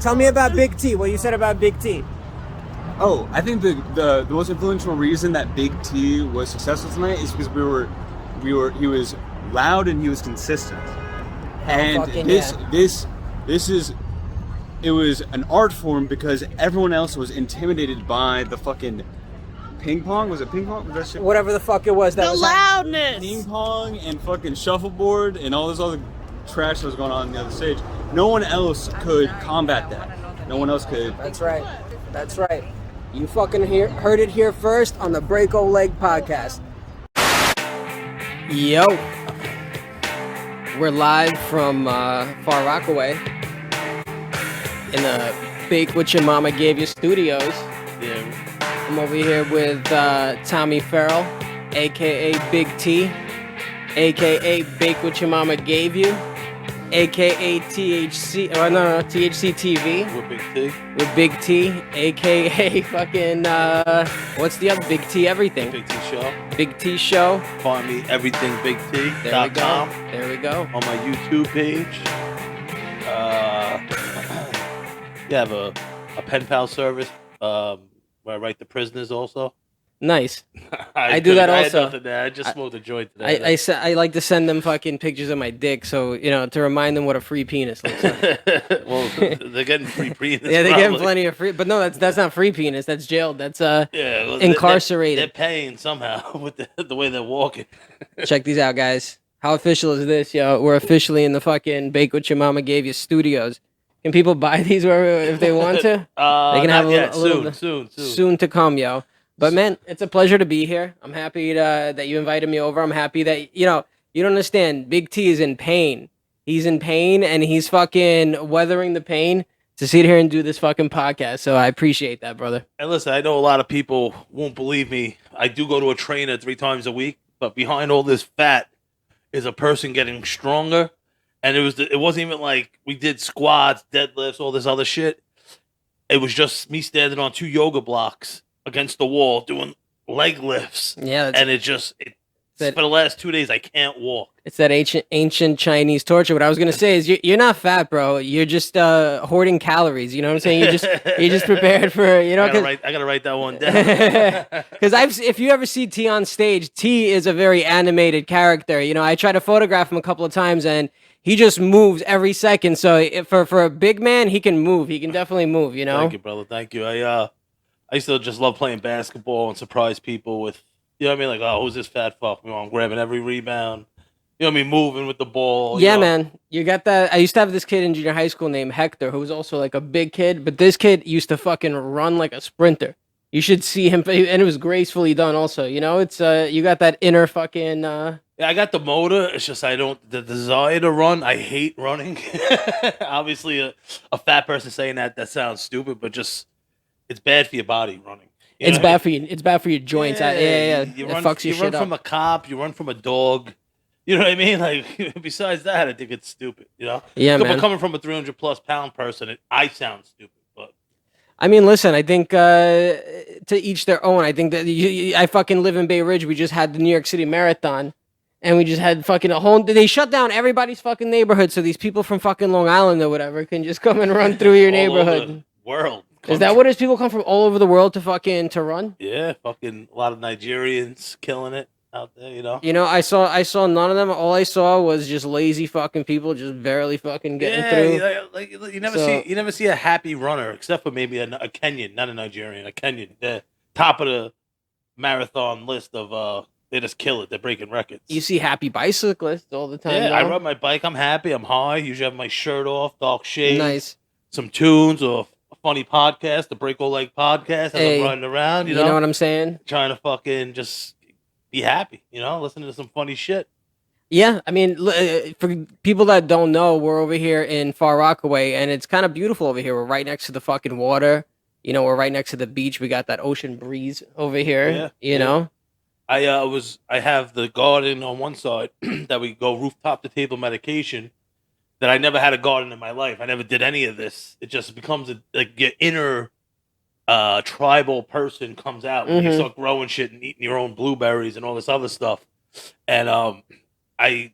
Tell me about Big T. What you said about Big T. Oh, I think the most influential reason that Big T was successful tonight is because he was loud and he was consistent. And it was an art form because everyone else was intimidated by the fucking ping pong. Was it ping pong? Was that shit? Whatever the fuck it was. That was loudness. Ping pong and fucking shuffleboard and all this other trash that was going on the other stage. No one else could combat that. No one else could. That's right. That's right. You fucking heard it here first on the Break O Leg podcast. Yo. We're live from Far Rockaway in the Bake What Your Mama Gave You studios. Yeah. I'm over here with Tommy Farrell, a.k.a. Big T, a.k.a. Bake What Your Mama Gave You, a.k.a. THC TV. With Big T. With Big T, a.k.a. fucking, what's the other? Big T Everything. Big T Show. Big T Show. Find me everythingbigT.com. There we go. There we go. On my YouTube page. You have a pen pal service where I write the prisoners also. Nice. I do that also. I just smoked a joint today. I like to send them fucking pictures of my dick, so to remind them what a free penis looks like. Well, they're getting free penis. Yeah, they're getting plenty of free. But no, that's not free penis. That's jailed. That's incarcerated. They're paying somehow with the way they're walking. Check these out, guys. How official is this, yo? We're officially in the fucking Bake What Your Mama Gave You studios. Can people buy these if they want to? They can have a little soon to come, yo. But man, it's a pleasure to be here. I'm happy that you invited me over. I'm happy that you don't understand. Big T is in pain. He's in pain and he's fucking weathering the pain to sit here and do this fucking podcast. So I appreciate that, brother. And listen, I know a lot of people won't believe me. I do go to a trainer 3 times a week, but behind all this fat is a person getting stronger. And it wasn't even like we did squats, deadlifts, all this other shit. It was just me standing on 2 yoga blocks against the wall doing leg lifts. Yeah. And for the last 2 days, I can't walk. It's that ancient Chinese torture. What I was going to say is you're not fat, bro. You're just hoarding calories. You know what I'm saying? You're just prepared for, I got to write that one down. Because if you ever see T on stage, T is a very animated character. I tried to photograph him a couple of times and he just moves every second. So for a big man, he can move. He can definitely move, Thank you, brother. Thank you. I used to just love playing basketball and surprise people with, you know what I mean? Like, oh, who's this fat fuck? I'm grabbing every rebound. You know what I mean? Moving with the ball. Yeah, man. You got that. I used to have this kid in junior high school named Hector, who was also like a big kid. But this kid used to fucking run like a sprinter. You should see him. And it was gracefully done also. It's, you got that inner fucking... Yeah, I got the motor. It's just the desire to run. I hate running. Obviously, a fat person saying that sounds stupid, but just it's bad for your body running. It's bad for you. It's bad for your joints. Yeah. You fucks your shit up. You run from a cop. You run from a dog. You know what I mean? Like, besides that, I think it's stupid. Yeah, man. man. Coming from a 300+ pound person, I sound stupid. But I mean, listen. I think to each their own. I think that I fucking live in Bay Ridge. We just had the New York City Marathon. And we just had fucking they shut down everybody's fucking neighborhood so these people from fucking Long Island or whatever can just come and run through your neighborhood. All over the world. Is that what it is? People come from all over the world to run? Yeah, fucking a lot of Nigerians killing it out there, I saw none of them. All I saw was just lazy fucking people just barely fucking getting through. Like you never see a happy runner except for maybe a Kenyan, not a Nigerian, a Kenyan. They're top of the marathon list of they just kill it. They're breaking records. You see happy bicyclists all the time. Yeah, though. I ride my bike. I'm happy. I'm high. Usually have my shirt off, dark shades. Nice. Some tunes or a funny podcast, the Break O Leg podcast as I'm riding around. You know what I'm saying? Trying to fucking just be happy, listening to some funny shit. Yeah, I mean, for people that don't know, we're over here in Far Rockaway, and it's kind of beautiful over here. We're right next to the fucking water. We're right next to the beach. We got that ocean breeze over here. Yeah, I have the garden on one side that we go rooftop to table medication. That I never had a garden in my life. I never did any of this. It just becomes your inner tribal person comes out when you start growing shit and eating your own blueberries and all this other stuff. And the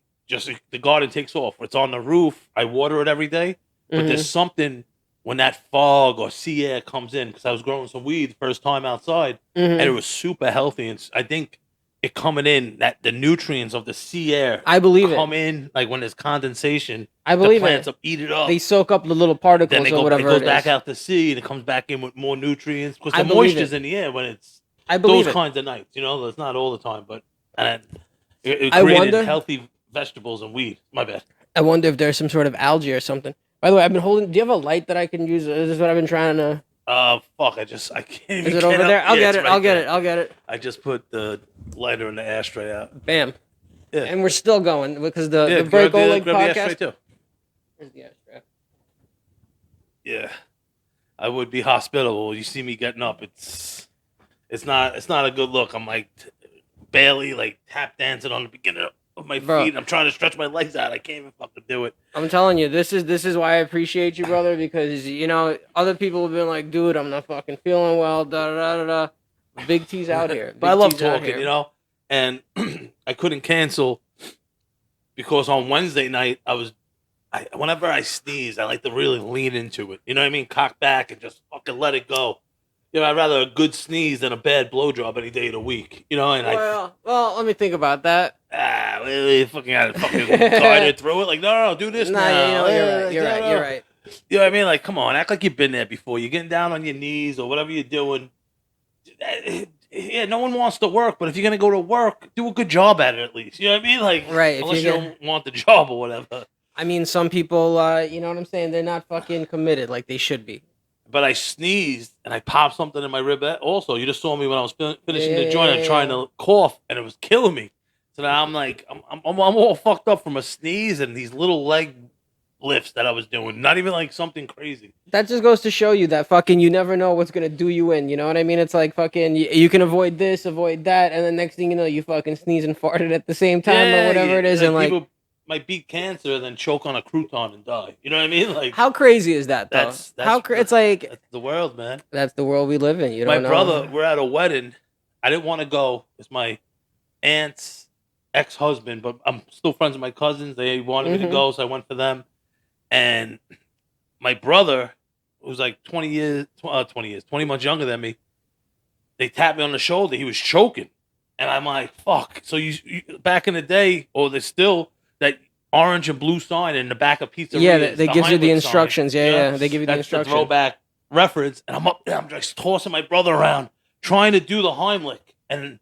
garden takes off. It's on the roof. I water it every day, but there's something when that fog or sea air comes in, because I was growing some weed the first time outside, and it was super healthy. And I think it coming in, that the nutrients of the sea air come in, like when there's condensation, the plants eat it up. They soak up the little particles then or whatever it goes back out to sea, and it comes back in with more nutrients, because the moisture's in the air when it's those kinds of nights. It's not all the time, but it created healthy vegetables and weed. My bad. I wonder if there's some sort of algae or something. By the way, I've been holding. Do you have a light that I can use? This is what I've been trying to. Fuck! I can't even. Is it over there? I'll get it. I'll get it. I just put the lighter in the ashtray out. Bam. Yeah. And we're still going because the Break Oleg podcast. The ashtray too. Where's the ashtray? Yeah, I would be hospitable. You see me getting up. It's not a good look. I'm like barely like tap dancing on the beginning of my feet. I'm trying to stretch my legs out. I can't even fucking do it. I'm telling you, this is why I appreciate you, brother, because other people have been like, dude, I'm not fucking feeling well, da da da da. Big T's out here. But I love talking, and I couldn't cancel because on Wednesday night whenever I sneeze, I like to really lean into it. You know what I mean? Cock back and just fucking let it go. I'd rather a good sneeze than a bad blowjob any day of the week. Well, let me think about that. Really fucking had to fucking guide it through it. Like, no, do this now. You're right. You know what I mean? Like, come on, act like you've been there before. You're getting down on your knees or whatever you're doing. Yeah, no one wants to work, but if you're gonna go to work, do a good job at it at least. You know what I mean? Like, right? Unless you don't want the job or whatever. I mean, some people, you know what I'm saying? They're not fucking committed like they should be. But I sneezed and I popped something in my rib. Also, you just saw me when I was finishing the joint and trying to cough, and it was killing me. So now I'm like, I'm all fucked up from a sneeze and these little leg lifts that I was doing. Not even like something crazy. That just goes to show you that fucking you never know what's gonna do you in. You know what I mean? It's like fucking you can avoid this, avoid that, and then next thing you know, you fucking sneeze and farted at the same time or whatever it is, and like. People might beat cancer and then choke on a crouton and die. You know what I mean? Like, how crazy is that, though? It's like that's the world, man. That's the world we live in. You don't know. My brother, we're at a wedding. I didn't want to go. It's my aunt's ex-husband, but I'm still friends with my cousins. They wanted me to go, so I went for them. And my brother, who's like 20 months younger than me, they tapped me on the shoulder. He was choking, and I'm like, "Fuck!" So you back in the day, or there's still that orange and blue sign in the back of pizzerias. Yeah, they give you the instructions. Sign, yeah, they give you the instructions. That's the throwback reference. And I'm up there, I'm just tossing my brother around, trying to do the Heimlich. And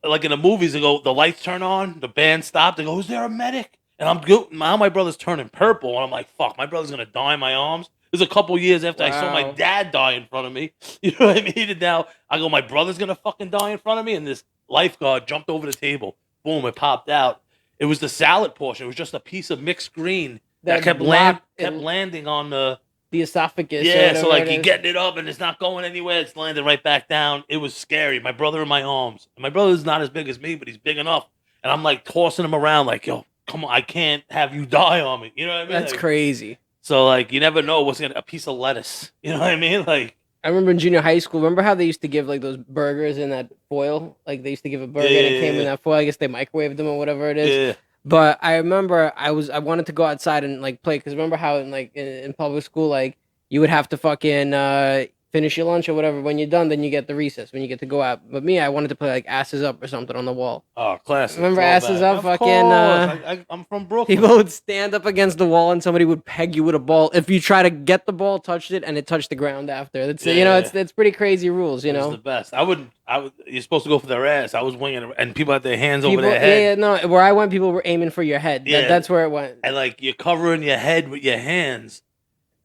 like in the movies, they go, the lights turn on, the band stopped. They go, is there a medic? And now my brother's turning purple. And I'm like, fuck, my brother's going to die in my arms. It was a couple years after I saw my dad die in front of me. You know what I mean? And now I go, my brother's going to fucking die in front of me? And this lifeguard jumped over the table. Boom, it popped out. It was the salad portion. It was just a piece of mixed green that kept landing on the esophagus. Yeah, so like you're getting it up and it's not going anywhere. It's landing right back down. It was scary. My brother in my arms. And my brother's not as big as me, but he's big enough. And I'm like tossing him around like, yo, come on, I can't have you die on me. You know what I mean? That's crazy. So like you never know what's a piece of lettuce. You know what I mean? Like I remember in junior high school, remember how they used to give like those burgers in that foil? Like they used to give a burger and it came in that foil. I guess they microwaved them or whatever it is. Yeah. But I remember I wanted to go outside and like play, because remember how in public school, like you would have to fucking finish your lunch or whatever. When you're done, then you get the recess when you get to go out. But me, I wanted to play like Asses Up or something on the wall. Oh, classic. Remember Asses Up? I'm from Brooklyn. People would stand up against the wall and somebody would peg you with a ball. If you try to get the ball, touched it, and it touched the ground after. It's pretty crazy rules. You know, it's the best. You're supposed to go for their ass. I was winging it, and people had their hands over their head. Yeah, no. Where I went, people were aiming for your head. Yeah, that's where it went. And like you're covering your head with your hands,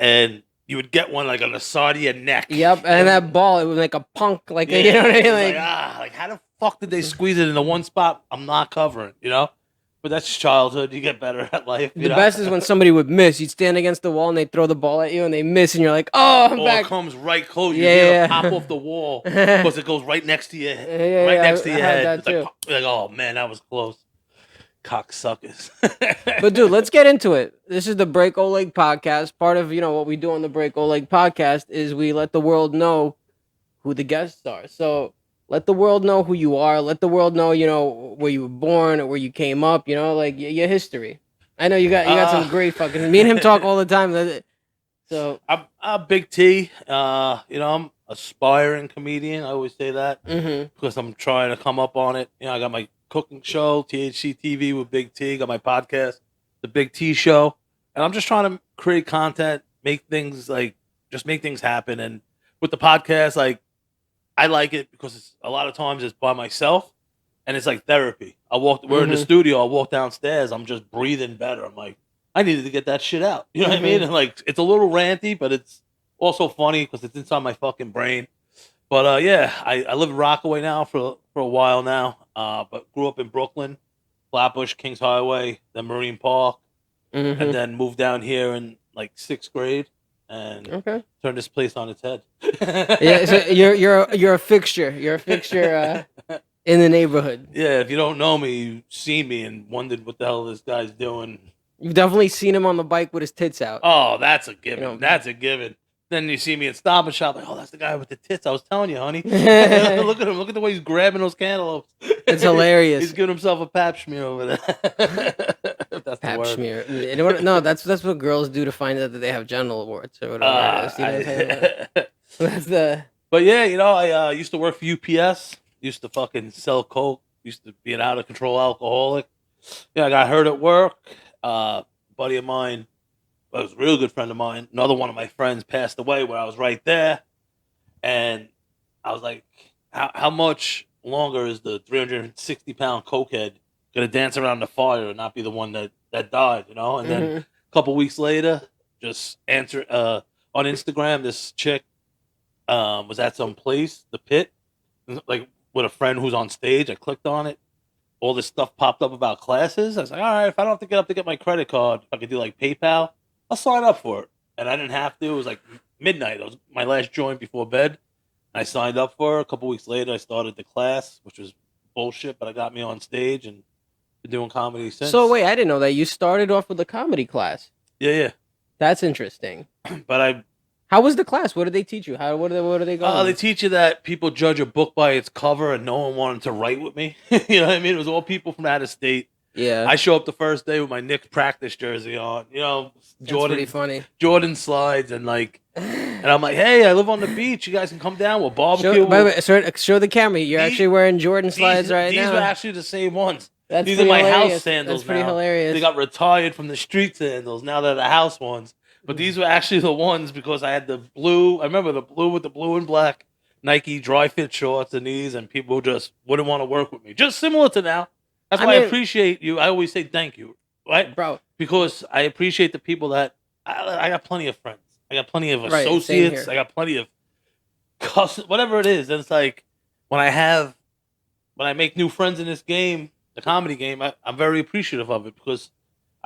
and you would get one like on the side of your neck. Yep, and that ball, it was like a punk, like you know what I mean? Like how the fuck did they squeeze it in the one spot I'm not covering? You know, but that's childhood. You get better at life. The best is when somebody would miss. You'd stand against the wall and they throw the ball at you and they miss, and you're like, oh, I'm back. It comes right close. You hear it pop off the wall because it goes right next to your next to your head. It's like, oh man, that was close. Cocksuckers. But dude, let's get into it. This is the Break Oleg podcast. Part of what we do on the Break Oleg podcast is we let the world know who the guests are. So let the world know who you are. Let the world know where you were born or where you came up. Like your history. I know you got some great fucking. Me and him talk all the time. So I'm Big T. I'm aspiring comedian. I always say that because I'm trying to come up on it. I got my cooking show, THC TV with Big T. Got my podcast, The Big T Show, and I'm just trying to create content, make things just make things happen. And with the podcast, I like it because a lot of times it's by myself, and it's like therapy. We're in the studio. I walk downstairs. I'm just breathing better. I'm like, I needed to get that shit out. You know what I mean? And it's a little ranty, but it's also funny because it's inside my fucking brain. But I live in Rockaway now for a while now. But grew up in Brooklyn, Flatbush, Kings Highway, then Marine Park, and then moved down here in sixth grade and turned this place on its head. Yeah, so you're a fixture. You're a fixture in the neighborhood. Yeah, if you don't know me, you've seen me and wondered what the hell this guy's doing. You've definitely seen him on the bike with his tits out. Oh, that's a given. That's a given. Then you see me at Stop and Shop, oh, that's the guy with the tits. I was telling you, honey. Look at him. Look at the way he's grabbing those cantaloupes. It's hilarious. He's giving himself a pap smear over there. That's pap the word. Smear. No, that's what girls do to find out that they have genital warts or whatever. That's the. But yeah, I used to work for UPS. Used to fucking sell coke. Used to be an out of control alcoholic. I got hurt at work. Buddy of mine, was a real good friend of mine. Another one of my friends passed away where I was right there, and I was like, "How much longer is the 360-pound cokehead gonna dance around the fire and not be the one that died?" And then a couple weeks later, just answer on Instagram. This chick was at some place, the Pit, with a friend who's on stage. I clicked on it. All this stuff popped up about classes. I was like, all right, if I don't have to get up to get my credit card, if I could do PayPal, I'll sign up for it. And I didn't have to. It was midnight. It was my last joint before bed. I signed up for it. A couple weeks later, I started the class, which was bullshit, but it got me on stage and been doing comedy since. So wait, I didn't know that. You started off with a comedy class. Yeah. That's interesting. But how was the class? What did they teach you? What are they going? They teach you that people judge a book by its cover, and no one wanted to write with me. You know what I mean? It was all people from out of state. Yeah. I show up the first day with my Knicks practice jersey on. Jordan. That's pretty funny. Jordan slides and I'm like, hey, I live on the beach. You guys can come down. We'll barbecue. Show the camera. You're actually wearing Jordan slides now. These were actually the same ones. These are my hilarious. house sandals. That's pretty hilarious. They got retired from the street sandals. Now they're the house ones. But these were actually the ones because I had the blue. I remember the blue with the blue and black Nike dry fit shorts and these, and people just wouldn't want to work with me. Just similar to now. That's why I appreciate you. I always say thank you, right, bro? Because I appreciate the people that I got plenty of friends. I got plenty of associates. I got plenty of whatever it is. And it's when I make new friends in this game, the comedy game, I'm very appreciative of it because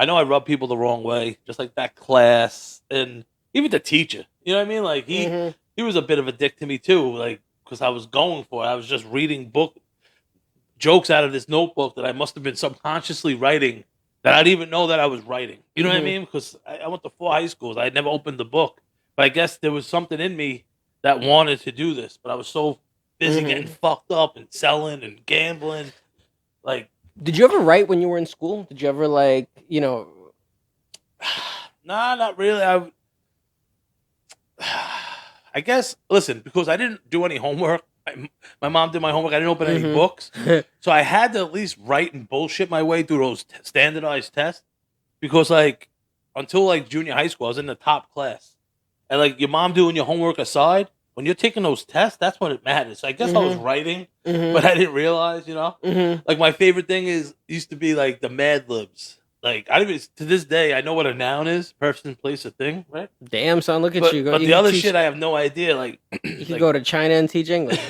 I know I rub people the wrong way, just like that class and even the teacher. You know what I mean? He was a bit of a dick to me too, because I was going for it. I was just reading jokes out of this notebook that I must have been subconsciously writing that I didn't even know that I was writing. You know what I mean? Because I went to 4 high schools. I had never opened the book. But I guess there was something in me that wanted to do this. But I was so busy getting fucked up and selling and gambling. Did you ever write when you were in school? Did you ever Nah, not really. I guess, listen, because I didn't do any homework. My mom did my homework. I didn't open any books. So I had to at least write and bullshit my way through those standardized tests. Because, until, junior high school, I was in the top class. And, your mom doing your homework aside, when you're taking those tests, that's when it matters. So I guess I was writing, but I didn't realize, my favorite thing used to be, the Mad Libs. I don't even, to this day, I know what a noun is. Person, place, a thing, right? Damn, son, look at you. But the other shit, I have no idea. You could go to China and teach English.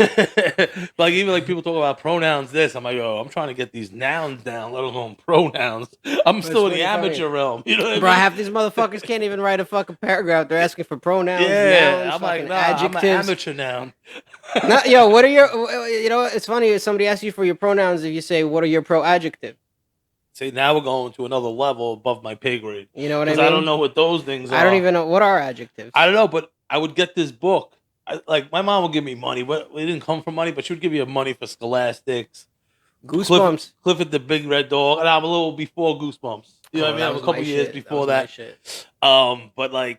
But even people talk about pronouns, I'm like, I'm trying to get these nouns down, let alone pronouns. I'm still in the amateur realm. You know what I mean? Bro, half these motherfuckers can't even write a fucking paragraph. They're asking for pronouns, nouns, I'm like, adjectives. I'm an amateur noun. What are your, it's funny if somebody asks you for your pronouns, if you say, what are your pro adjectives? See, now we're going to another level above my pay grade. You know what I mean? Because I don't know what those things are. I don't even know. What are adjectives? I don't know, but I would get this book. My mom would give me money. It didn't come from money, but she would give you money for Scholastics. Goosebumps. Clifford the Big Red Dog. And I'm a little before Goosebumps. You know what I mean? I'm a couple years before that. Shit. But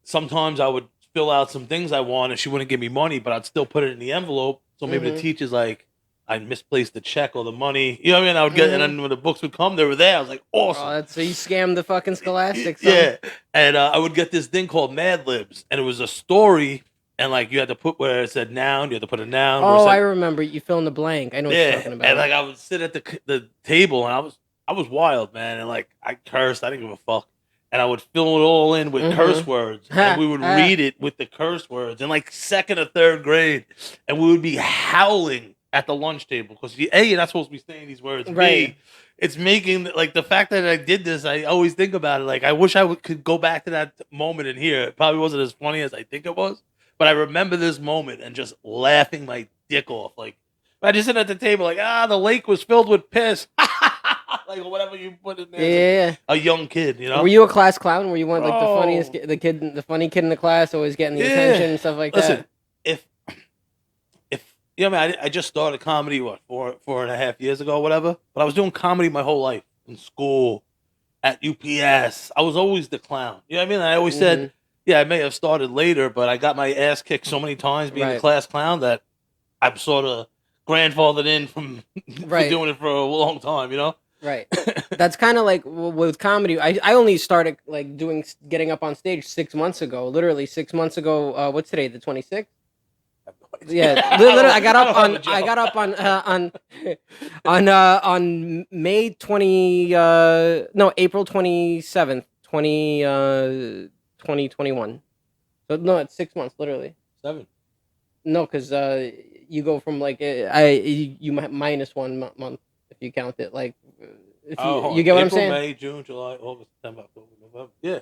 sometimes I would fill out some things I want, and she wouldn't give me money, but I'd still put it in the envelope. So maybe the teacher's like, I misplaced the check or the money. You know what I mean? I would get, and then when the books would come, they were there. I was like, awesome. Oh, so you scammed the fucking Scholastics. Yeah. And I would get this thing called Mad Libs, and it was a story, and like you had to put where it said noun, you had to put a noun. Oh, I remember. You fill in the blank. I know what you're talking about. And like I would sit at the table, and I was wild, man, and like I cursed. I didn't give a fuck. And I would fill it all in with curse words, and we would read it with the curse words in like second or third grade, and we would be howling at the lunch table because A, you're not supposed to be saying these words. Right. B, it's making like the fact that I did this. I always think about it. Like I wish could go back to that moment and hear. It probably wasn't as funny as I think it was, but I remember this moment and just laughing my dick off. Like I just sit at the table, like the lake was filled with piss. Like whatever you put in there. Yeah. A young kid, you know. Were you a class clown? Were you one like the funniest, the funny kid in the class, always getting the attention and stuff like that? If you know, I just started comedy 4.5 years ago, whatever. But I was doing comedy my whole life in school, at UPS. I was always the clown. You know what I mean? I always said, I may have started later, but I got my ass kicked so many times being the class clown that I'm sort of grandfathered in from for doing it for a long time. You know. Right. That's kind of like with comedy. I only started like getting up on stage 6 months ago. Literally 6 months ago. What's today? The 26th? Yeah. Literally, I got up on May 20 April 27th, 2021. So no, it's 6 months literally. 7. No, cuz you go from like you minus 1 month if you count it like if you get what I'm saying? May, June, July, August, September, October, November. Yeah.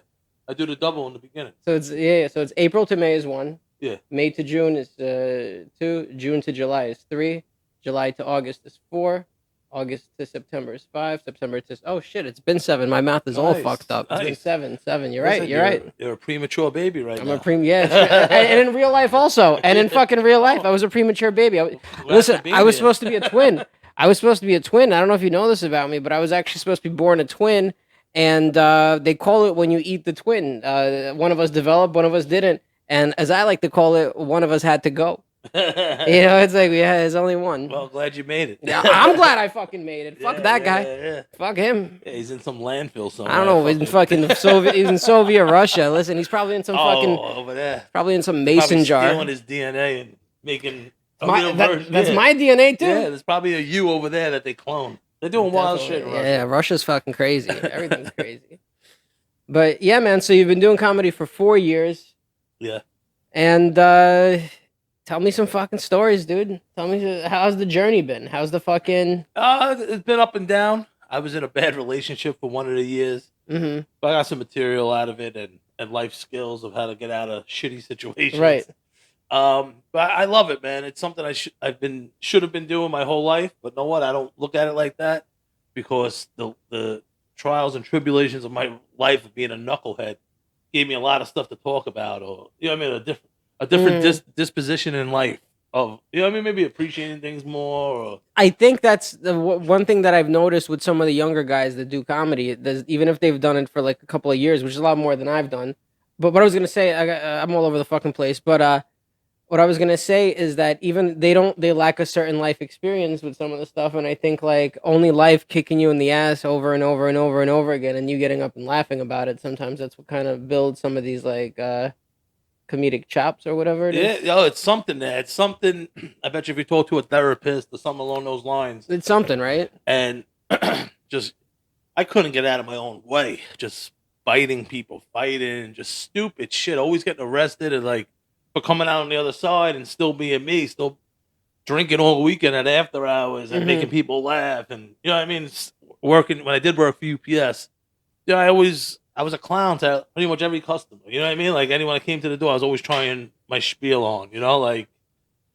I do the double in the beginning. So it's April to May is 1. Yeah. May to June is 2, June to July is 3, July to August is 4, August to September is 5, September to it's been 7. My math is all fucked up. It's been 7. You're right. You're a premature baby right now. I'm a and in real life also. And in fucking real life I was a premature baby. I was supposed to be a twin. I don't know if you know this about me, but I was actually supposed to be born a twin, and they call it when you eat the twin. One of us developed, one of us didn't, and as I like to call it, one of us had to go. It's like there's only one. Well, glad you made it. Yeah, I'm glad I fucking made it. Fuck that guy. Yeah. Fuck him. Yeah, he's in some landfill somewhere. I don't know. He's in Soviet Russia. Listen, he's probably in some fucking over there. Probably in some mason jar. Stealing his DNA and making. That's my DNA too. Yeah, there's probably a you over there that they clone. They're doing wild shit in Russia. Yeah, Russia's fucking crazy. Everything's crazy. But yeah, man. So you've been doing comedy for 4 years. Yeah. And tell me some fucking stories, dude. Tell me how's the journey been? How's the fucking? It's been up and down. I was in a bad relationship for 1 of the years, but I got some material out of it and life skills of how to get out of shitty situations. Right. But I love it, man. It's something I should have been doing my whole life. But know what? I don't look at it like that because the trials and tribulations of my life of being a knucklehead gave me a lot of stuff to talk about, or a different disposition in life of maybe appreciating things more. Or I think that's the one thing that I've noticed with some of the younger guys that do comedy. Even if they've done it for like a couple of years, which is a lot more than I've done. But what I was gonna say, I'm all over the fucking place. But what I was gonna say is that even they lack a certain life experience with some of the stuff, and I think like only life kicking you in the ass over and over and over and over again, and you getting up and laughing about it. Sometimes that's what kind of builds some of these like comedic chops or whatever it is. Yeah, it's something there. It's something. I bet you if you talk to a therapist or something along those lines, it's something, right? And I couldn't get out of my own way. Just fighting people, just stupid shit. Always getting arrested and like. But coming out on the other side and still being me, still drinking all weekend at after hours and making people laugh. And, you know what I mean? Working, when I did work for UPS, I was a clown to pretty much every customer. You know what I mean? Like anyone that came to the door, I was always trying my spiel on, like.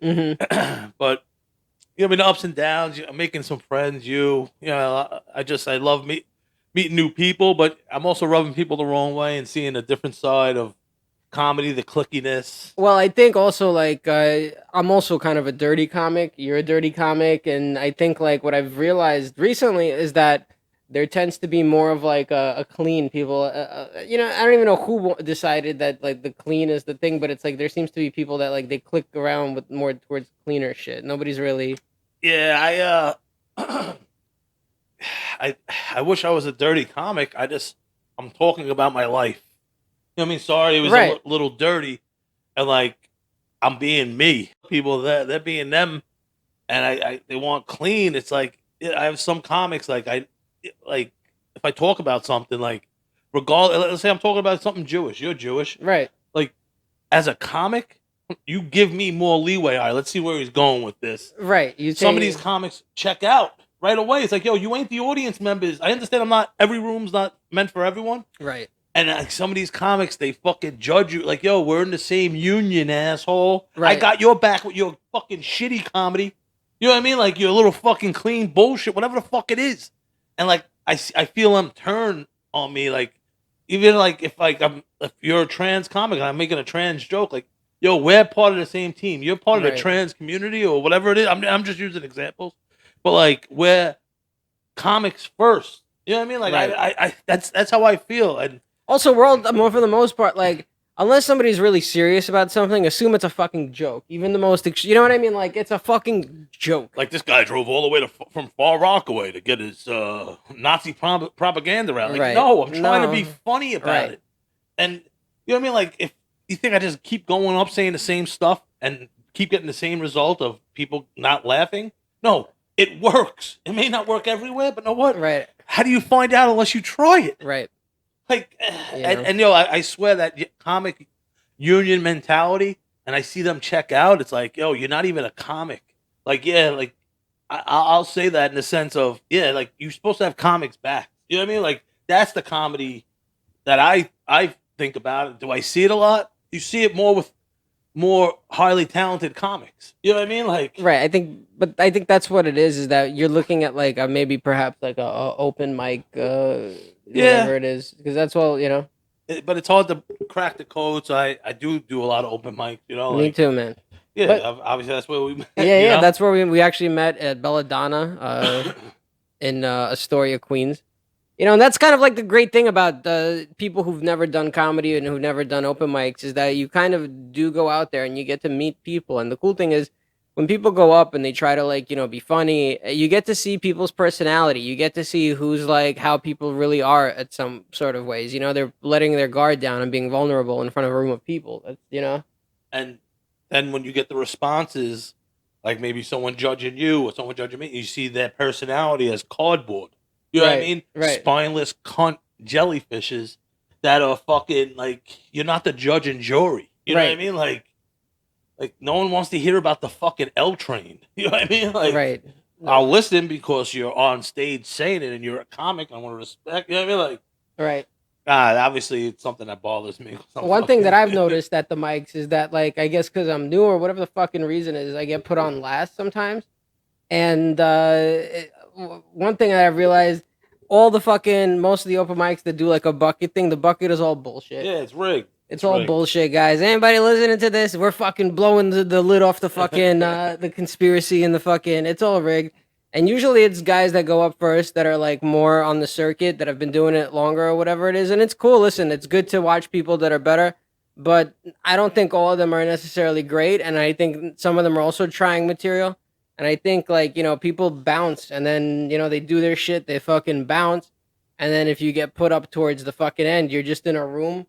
But, I mean, the ups and downs, making some friends, I love meeting new people, but I'm also rubbing people the wrong way and seeing a different side of comedy, the clickiness. Well, I think also like I'm also kind of a dirty comic. You're a dirty comic, and I think like what I've realized recently is that there tends to be more of like a clean people. You know, I don't even know who decided that like the clean is the thing, but it's like there seems to be people that like they click around with more towards cleaner shit. Nobody's really. Yeah, I wish I was a dirty comic. I'm talking about my life. You know what I mean? Sorry, it was a little dirty, and like I'm being me. People that they're being them, and I they want clean. It's like I have some comics like if I talk about something like regardless, let's say I'm talking about something Jewish. You're Jewish, right? Like as a comic, you give me more leeway. All right, let's see where he's going with this. Right. Some of these comics check out right away. It's like, yo, you ain't the audience members. I understand every room's not meant for everyone. Right. And like some of these comics, they fucking judge you. Like, yo, we're in the same union, asshole. Right. I got your back with your fucking shitty comedy. You know what I mean? Like your little fucking clean bullshit, whatever the fuck it is. And like, I feel them turn on me. Like, even like if you're a trans comic and I'm making a trans joke, like, yo, we're part of the same team. You're part of the trans community or whatever it is. I'm just using examples. But like, we're comics first. You know what I mean? Like, I that's how I feel. And also, we're all, for the most part, like, unless somebody's really serious about something, assume it's a fucking joke. Even the most, you know what I mean? Like, it's a fucking joke. Like, this guy drove all the way from Far Rockaway to get his Nazi propaganda out. Like, no, I'm trying to be funny about it. And, you know what I mean? Like, if you think I just keep going up saying the same stuff and keep getting the same result of people not laughing? No, it works. It may not work everywhere, but know what? Right. How do you find out unless you try it? Right. Like, and yo, I swear that comic union mentality, and I see them check out. It's like, yo, you're not even a comic. Like, yeah, like I'll say that in the sense of, yeah, like you're supposed to have comics back. You know what I mean? Like that's the comedy that I think about. Do I see it a lot? You see it more with more highly talented comics. You know what I mean? Like, right. I think that's what it is that you're looking at like maybe perhaps like a open mic. Whatever it is, because that's all, you know. But it's hard to crack the code, so I do a lot of open mics, you know. Me too, man. Yeah, but, obviously that's where we met. Yeah, that's where we actually met at Belladonna in Astoria, Queens. You know, and that's kind of like the great thing about people who've never done comedy and who've never done open mics is that you kind of do go out there and you get to meet people. And the cool thing is, when people go up and they try to like, you know, be funny, you get to see people's personality. You get to see who's like how people really are at some sort of ways. You know, they're letting their guard down and being vulnerable in front of a room of people. That's, you know. And then when you get the responses, like maybe someone judging you or someone judging me, you see their personality as cardboard. You know what I mean? Right. Spineless cunt jellyfishes that are fucking like, you're not the judge and jury. You know what I mean? Like no one wants to hear about the fucking L train. You know what I mean? Like, I'll listen because you're on stage saying it and you're a comic. I want to respect. You know what I mean? Like, obviously it's something that bothers me. One thing that I've noticed at the mics is that, like, I guess because I'm new or whatever the fucking reason is, I get put on last sometimes. And one thing that I've realized, most of the open mics that do like a bucket thing, the bucket is all bullshit. Yeah, it's rigged. It's all bullshit, guys. Anybody listening to this? We're fucking blowing the lid off the fucking the conspiracy and the fucking. It's all rigged. And usually it's guys that go up first that are like more on the circuit that have been doing it longer or whatever it is. And it's cool. Listen, it's good to watch people that are better, but I don't think all of them are necessarily great. And I think some of them are also trying material. And I think like, you know, people bounce and then, you know, they do their shit. They fucking bounce. And then if you get put up towards the fucking end, you're just in a room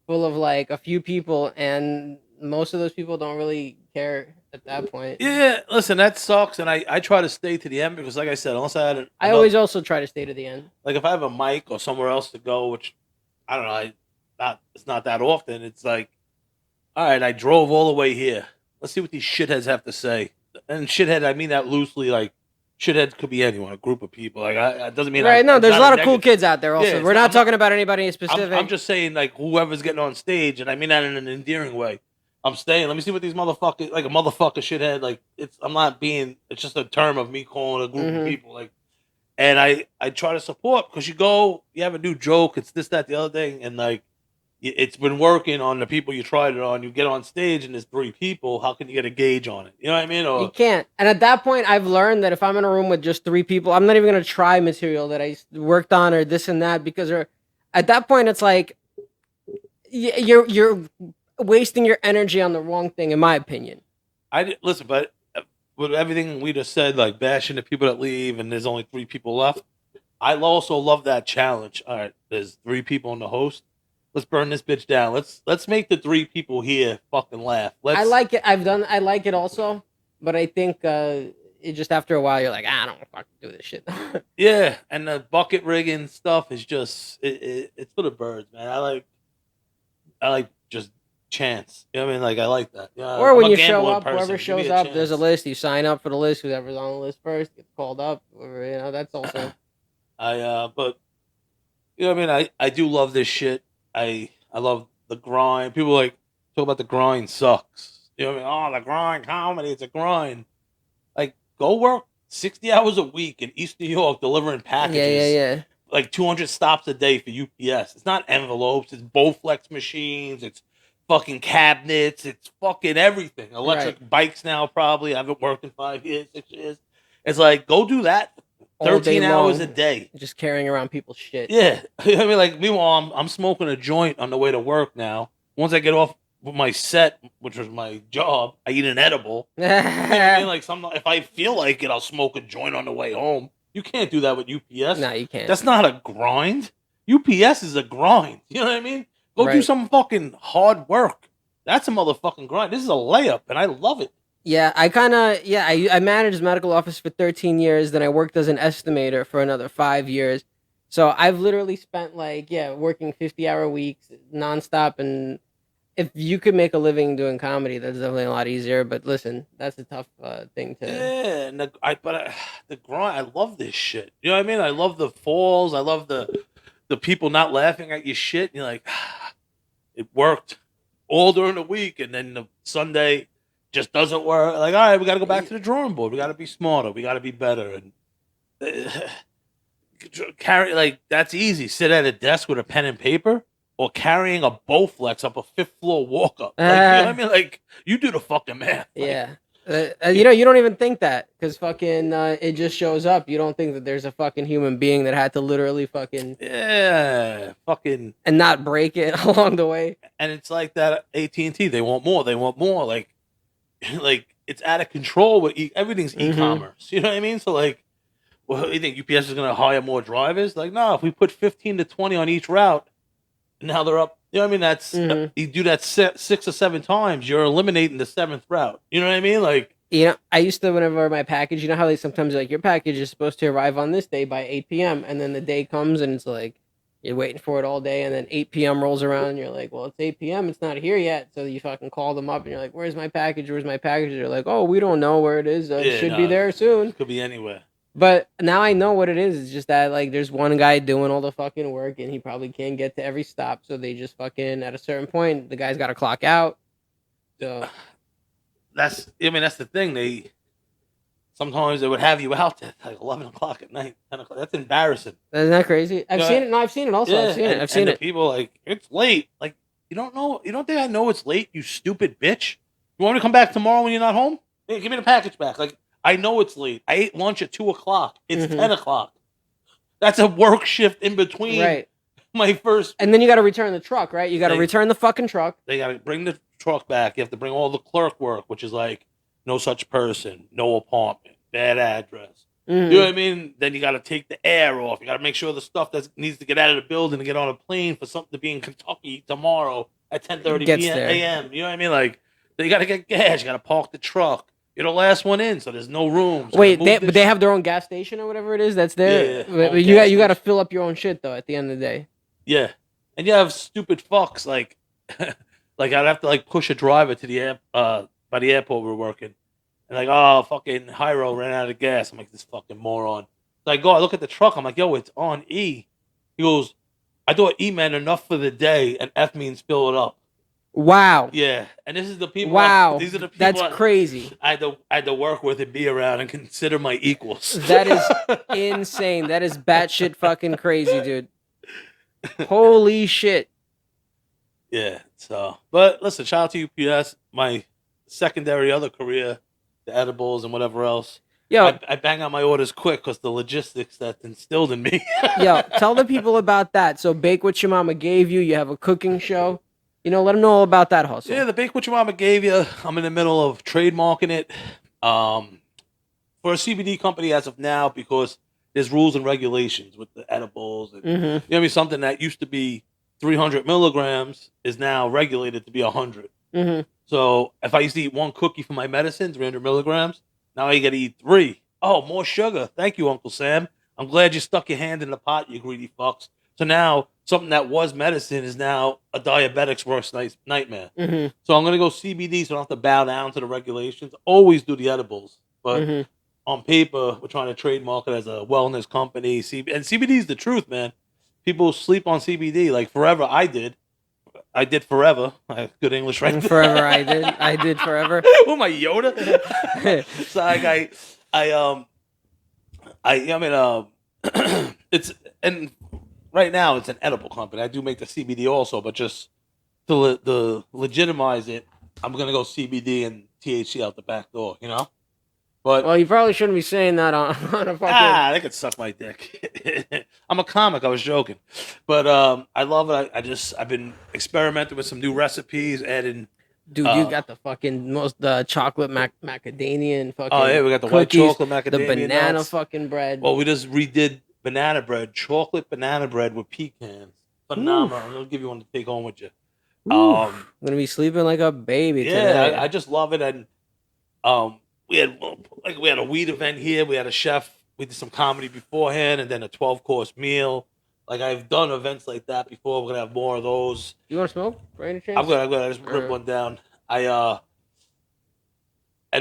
full of like a few people, and most of those people don't really care at that point. Yeah, listen, that sucks, and I try to stay to the end because, like I said, unless I always also try to stay to the end. Like if I have a mic or somewhere else to go, which I don't know, it's not that often. It's like, all right, I drove all the way here. Let's see what these shitheads have to say. And shithead, I mean that loosely, like. Shitheads could be anyone, a group of people. Like, it doesn't mean right. No, there's a lot of cool kids out there. Also, we're not talking about anybody specific. I'm just saying, like, whoever's getting on stage, and I mean that in an endearing way. I'm staying. Let me see what these motherfuckers, like a motherfucker shithead. Like, I'm not being. It's just a term of me calling a group of people. Like, and I try to support because you have a new joke. It's this, that, the other thing, and like, it's been working on the people you tried it on. You get on stage and there's 3 people. How can you get a gauge on it? You know what I mean? Or you can't. And at that point, I've learned that if I'm in a room with just 3 people, I'm not even gonna try material that I worked on or this and that because at that point it's like you're wasting your energy on the wrong thing, in my opinion. Listen, but with everything we just said, like bashing the people that leave, and there's only 3 people left. I also love that challenge. All right, there's 3 people in the host. Let's burn this bitch down. Let's make the 3 people here fucking laugh. I like it. I like it also, but I think it just after a while you're like, I don't want to fucking do this shit. Yeah, and the bucket rigging stuff is just it's for the birds, man. I like just chance. You know what I mean? Like I like that. Yeah, or when you show up, whoever shows up, there's a list. You sign up for the list. Whoever's on the list first gets called up. Whoever, that's also. But you know what I mean? I do love this shit. I love the grind. People like talk about the grind sucks. You know what I mean? Oh, the grind comedy, it's a grind. Like go work 60 hours a week in East New York delivering packages. Yeah. Like 200 stops a day for UPS. It's not envelopes. It's Bowflex machines. It's fucking cabinets. It's fucking everything. Electric bikes now, probably. I haven't worked in 5 years, 6 years. It's like, go do that 13 hours a day. Just carrying around people's shit. Yeah. I mean, like, meanwhile, I'm smoking a joint on the way to work now. Once I get off with my set, which was my job, I eat an edible. You know what I mean? Like, if I feel like it, I'll smoke a joint on the way home. You can't do that with UPS. No, you can't. That's not a grind. UPS is a grind. You know what I mean? Go do some fucking hard work. That's a motherfucking grind. This is a layup, and I love it. Yeah, I managed medical office for 13 years. Then I worked as an estimator for another 5 years. So I've literally spent working 50-hour weeks nonstop. And if you could make a living doing comedy, that's definitely a lot easier. But listen, that's a tough thing to. Yeah, and the grind. I love this shit. You know what I mean? I love the falls. I love the people not laughing at your shit. You're like, it worked all during the week, and then the Sunday just doesn't work. Like, all right, we got to go back to the drawing board. We got to be smarter. We got to be better. And carry that's easy. Sit at a desk with a pen and paper. Or carrying a Bowflex up a 5th floor walk up. You know what I mean? Like, you do the fucking math. Yeah. You don't even think that because fucking it just shows up. You don't think that there's a fucking human being that had to literally fucking. Yeah. Fucking. And not break it along the way. And it's like that AT&T. They want more. They want more. Like it's out of control with everything's e-commerce. You know what I mean? So, like, well, you think UPS is going to hire more drivers? Like, no, if we put 15 to 20 on each route, now they're up. You know what I mean? That's you do that 6 or 7 times, you're eliminating the 7th route. You know what I mean? Like, I used to, whenever my package, you know how they sometimes like your package is supposed to arrive on this day by 8 p.m. and then the day comes and it's like you're waiting for it all day and then 8 p.m. rolls around and you're like, well, it's 8 p.m. It's not here yet. So you fucking call them up and you're like, where's my package? Where's my package? They're like, oh, we don't know where it is. It should be there soon. Could be anywhere. But now I know what it is. It's just that there's one guy doing all the fucking work and he probably can't get to every stop. So they just fucking at a certain point, the guy's got to clock out. So that's the thing. Sometimes they would have you out at like 11 o'clock at night, 10 o'clock. That's embarrassing. Isn't that crazy? I've seen it. No, I've seen it also. Yeah, I've seen it. People like, it's late. Like, you don't know. You don't think I know it's late, you stupid bitch? You want me to come back tomorrow when you're not home? Hey, give me the package back. Like, I know it's late. I ate lunch at 2 o'clock. It's 10 o'clock. That's a work shift in between. Right. My first. And then you got to return the truck, right? You got to return the fucking truck. They got to bring the truck back. You have to bring all the clerk work, which is like no such person, no apartment, bad address. You know what I mean? Then you got to take the air off. You got to make sure the stuff that needs to get out of the building to get on a plane for something to be in Kentucky tomorrow at 10:30 a.m. You know what I mean? Like, then you got to get gas. You got to park the truck. You're the last one in, so there's no room. So wait, they have their own gas station or whatever it is that's there? Yeah. You got to fill up your own shit, though, at the end of the day. Yeah. And you have stupid fucks, like I'd have to, push a driver to the by the airport we were working. And, oh, fucking Hyro ran out of gas. I'm like, this fucking moron. So I look at the truck. I'm like, yo, it's on E. He goes, I thought E meant enough for the day, and F means fill it up. Wow. Yeah, and this is the people. Wow. These are the people. That's crazy. I had to work with and be around and consider my equals. That is insane. That is batshit fucking crazy, dude. Holy shit. Yeah. So, but listen, shout out to UPS. My secondary other career, the edibles and whatever else. Yo, I bang out my orders quick because the logistics that's instilled in me. yo, tell the people about that. So, Bake What Your Mama Gave You. You have a cooking show. Let them know all about that hustle. Yeah, the Bake What Your Mama Gave You. I'm in the middle of trademarking it for a CBD company as of now because there's rules and regulations with the edibles. And, you know what I mean? Something that used to be 300 milligrams is now regulated to be 100. So if I used to eat one cookie for my medicine, 300 milligrams, now I got to eat 3. Oh, more sugar. Thank you, Uncle Sam. I'm glad you stuck your hand in the pot, you greedy fucks. So now something that was medicine is now a diabetic's worst nightmare. So I'm going to go CBD so I don't have to bow down to the regulations. Always do the edibles. But on paper, we're trying to trademark it as a wellness company. And CBD is the truth, man. People sleep on CBD. Like forever, I did forever. I have good English right there. Forever, I did forever. Who am I, Yoda? So like it's and right now it's an edible company. I do make the CBD also, but just to legitimize it, I'm gonna go CBD and THC out the back door. But well, you probably shouldn't be saying that on a fucking. They could suck my dick. I'm a comic. I was joking, but I love it. I've been experimenting with some new recipes, adding. Dude, you got the fucking the chocolate macadamia and fucking. Oh yeah, we got the cookies, white chocolate macadamia. The banana nuts. fucking bread. Well, we just redid banana bread, chocolate banana bread with pecans. Phenomenal. I'm gonna give you one to take home with you. I'm gonna be sleeping like a baby. Yeah, I just love it, and we had a weed event here. We had a chef. We did some comedy beforehand, and then a 12-course meal. Like I've done events like that before. We're gonna have more of those. You want to smoke? By any chance? I'm good. I just ripped one down. And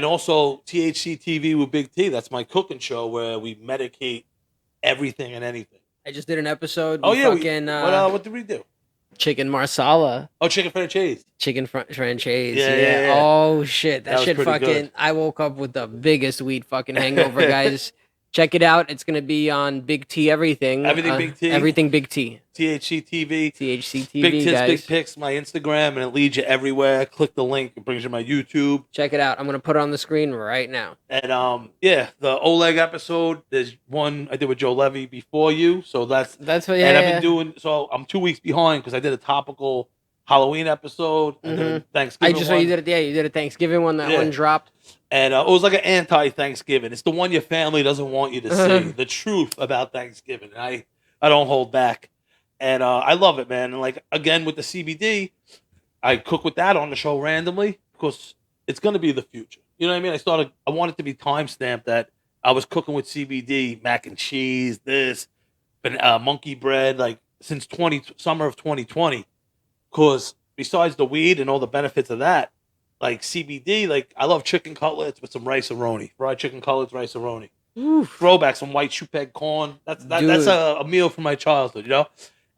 also THC TV with Big T. That's my cooking show where we medicate everything and anything. I just did an episode. Oh yeah. What did we do? Chicken marsala. Oh, chicken franchise. Chicken franchise. Yeah. Oh shit, that shit fucking. Good. I woke up with the biggest weed fucking hangover, guys. Check it out. It's gonna be on Big T everything. Big T. Everything Big T. THC TV. THC TV. Big tits, guys. big pics. My Instagram, and it leads you everywhere. Click the link. It brings you my YouTube. Check it out. I'm gonna put it on the screen right now. And the Oleg episode. There's one I did with Joe Levy before you. So that's what. Yeah. And I've been doing. So I'm 2 weeks behind because I did a topical Halloween episode and then Thanksgiving. I just saw you did it. Yeah, you did a Thanksgiving one. That one dropped. And it was like an anti-Thanksgiving. It's the one your family doesn't want you to see. The truth about Thanksgiving. I don't hold back. And I love it, man. And like, again, with the CBD, I cook with that on the show randomly because it's going to be the future. You know what I mean? I want it to be time-stamped that I was cooking with CBD, mac and cheese, monkey bread, like since summer of 2020. Because besides the weed and all the benefits of that, like CBD, like I love chicken cutlets with some rice-a-roni, fried chicken cutlets, rice-a-roni. Throwback, some white shoe-peg corn. That's a meal from my childhood, you know?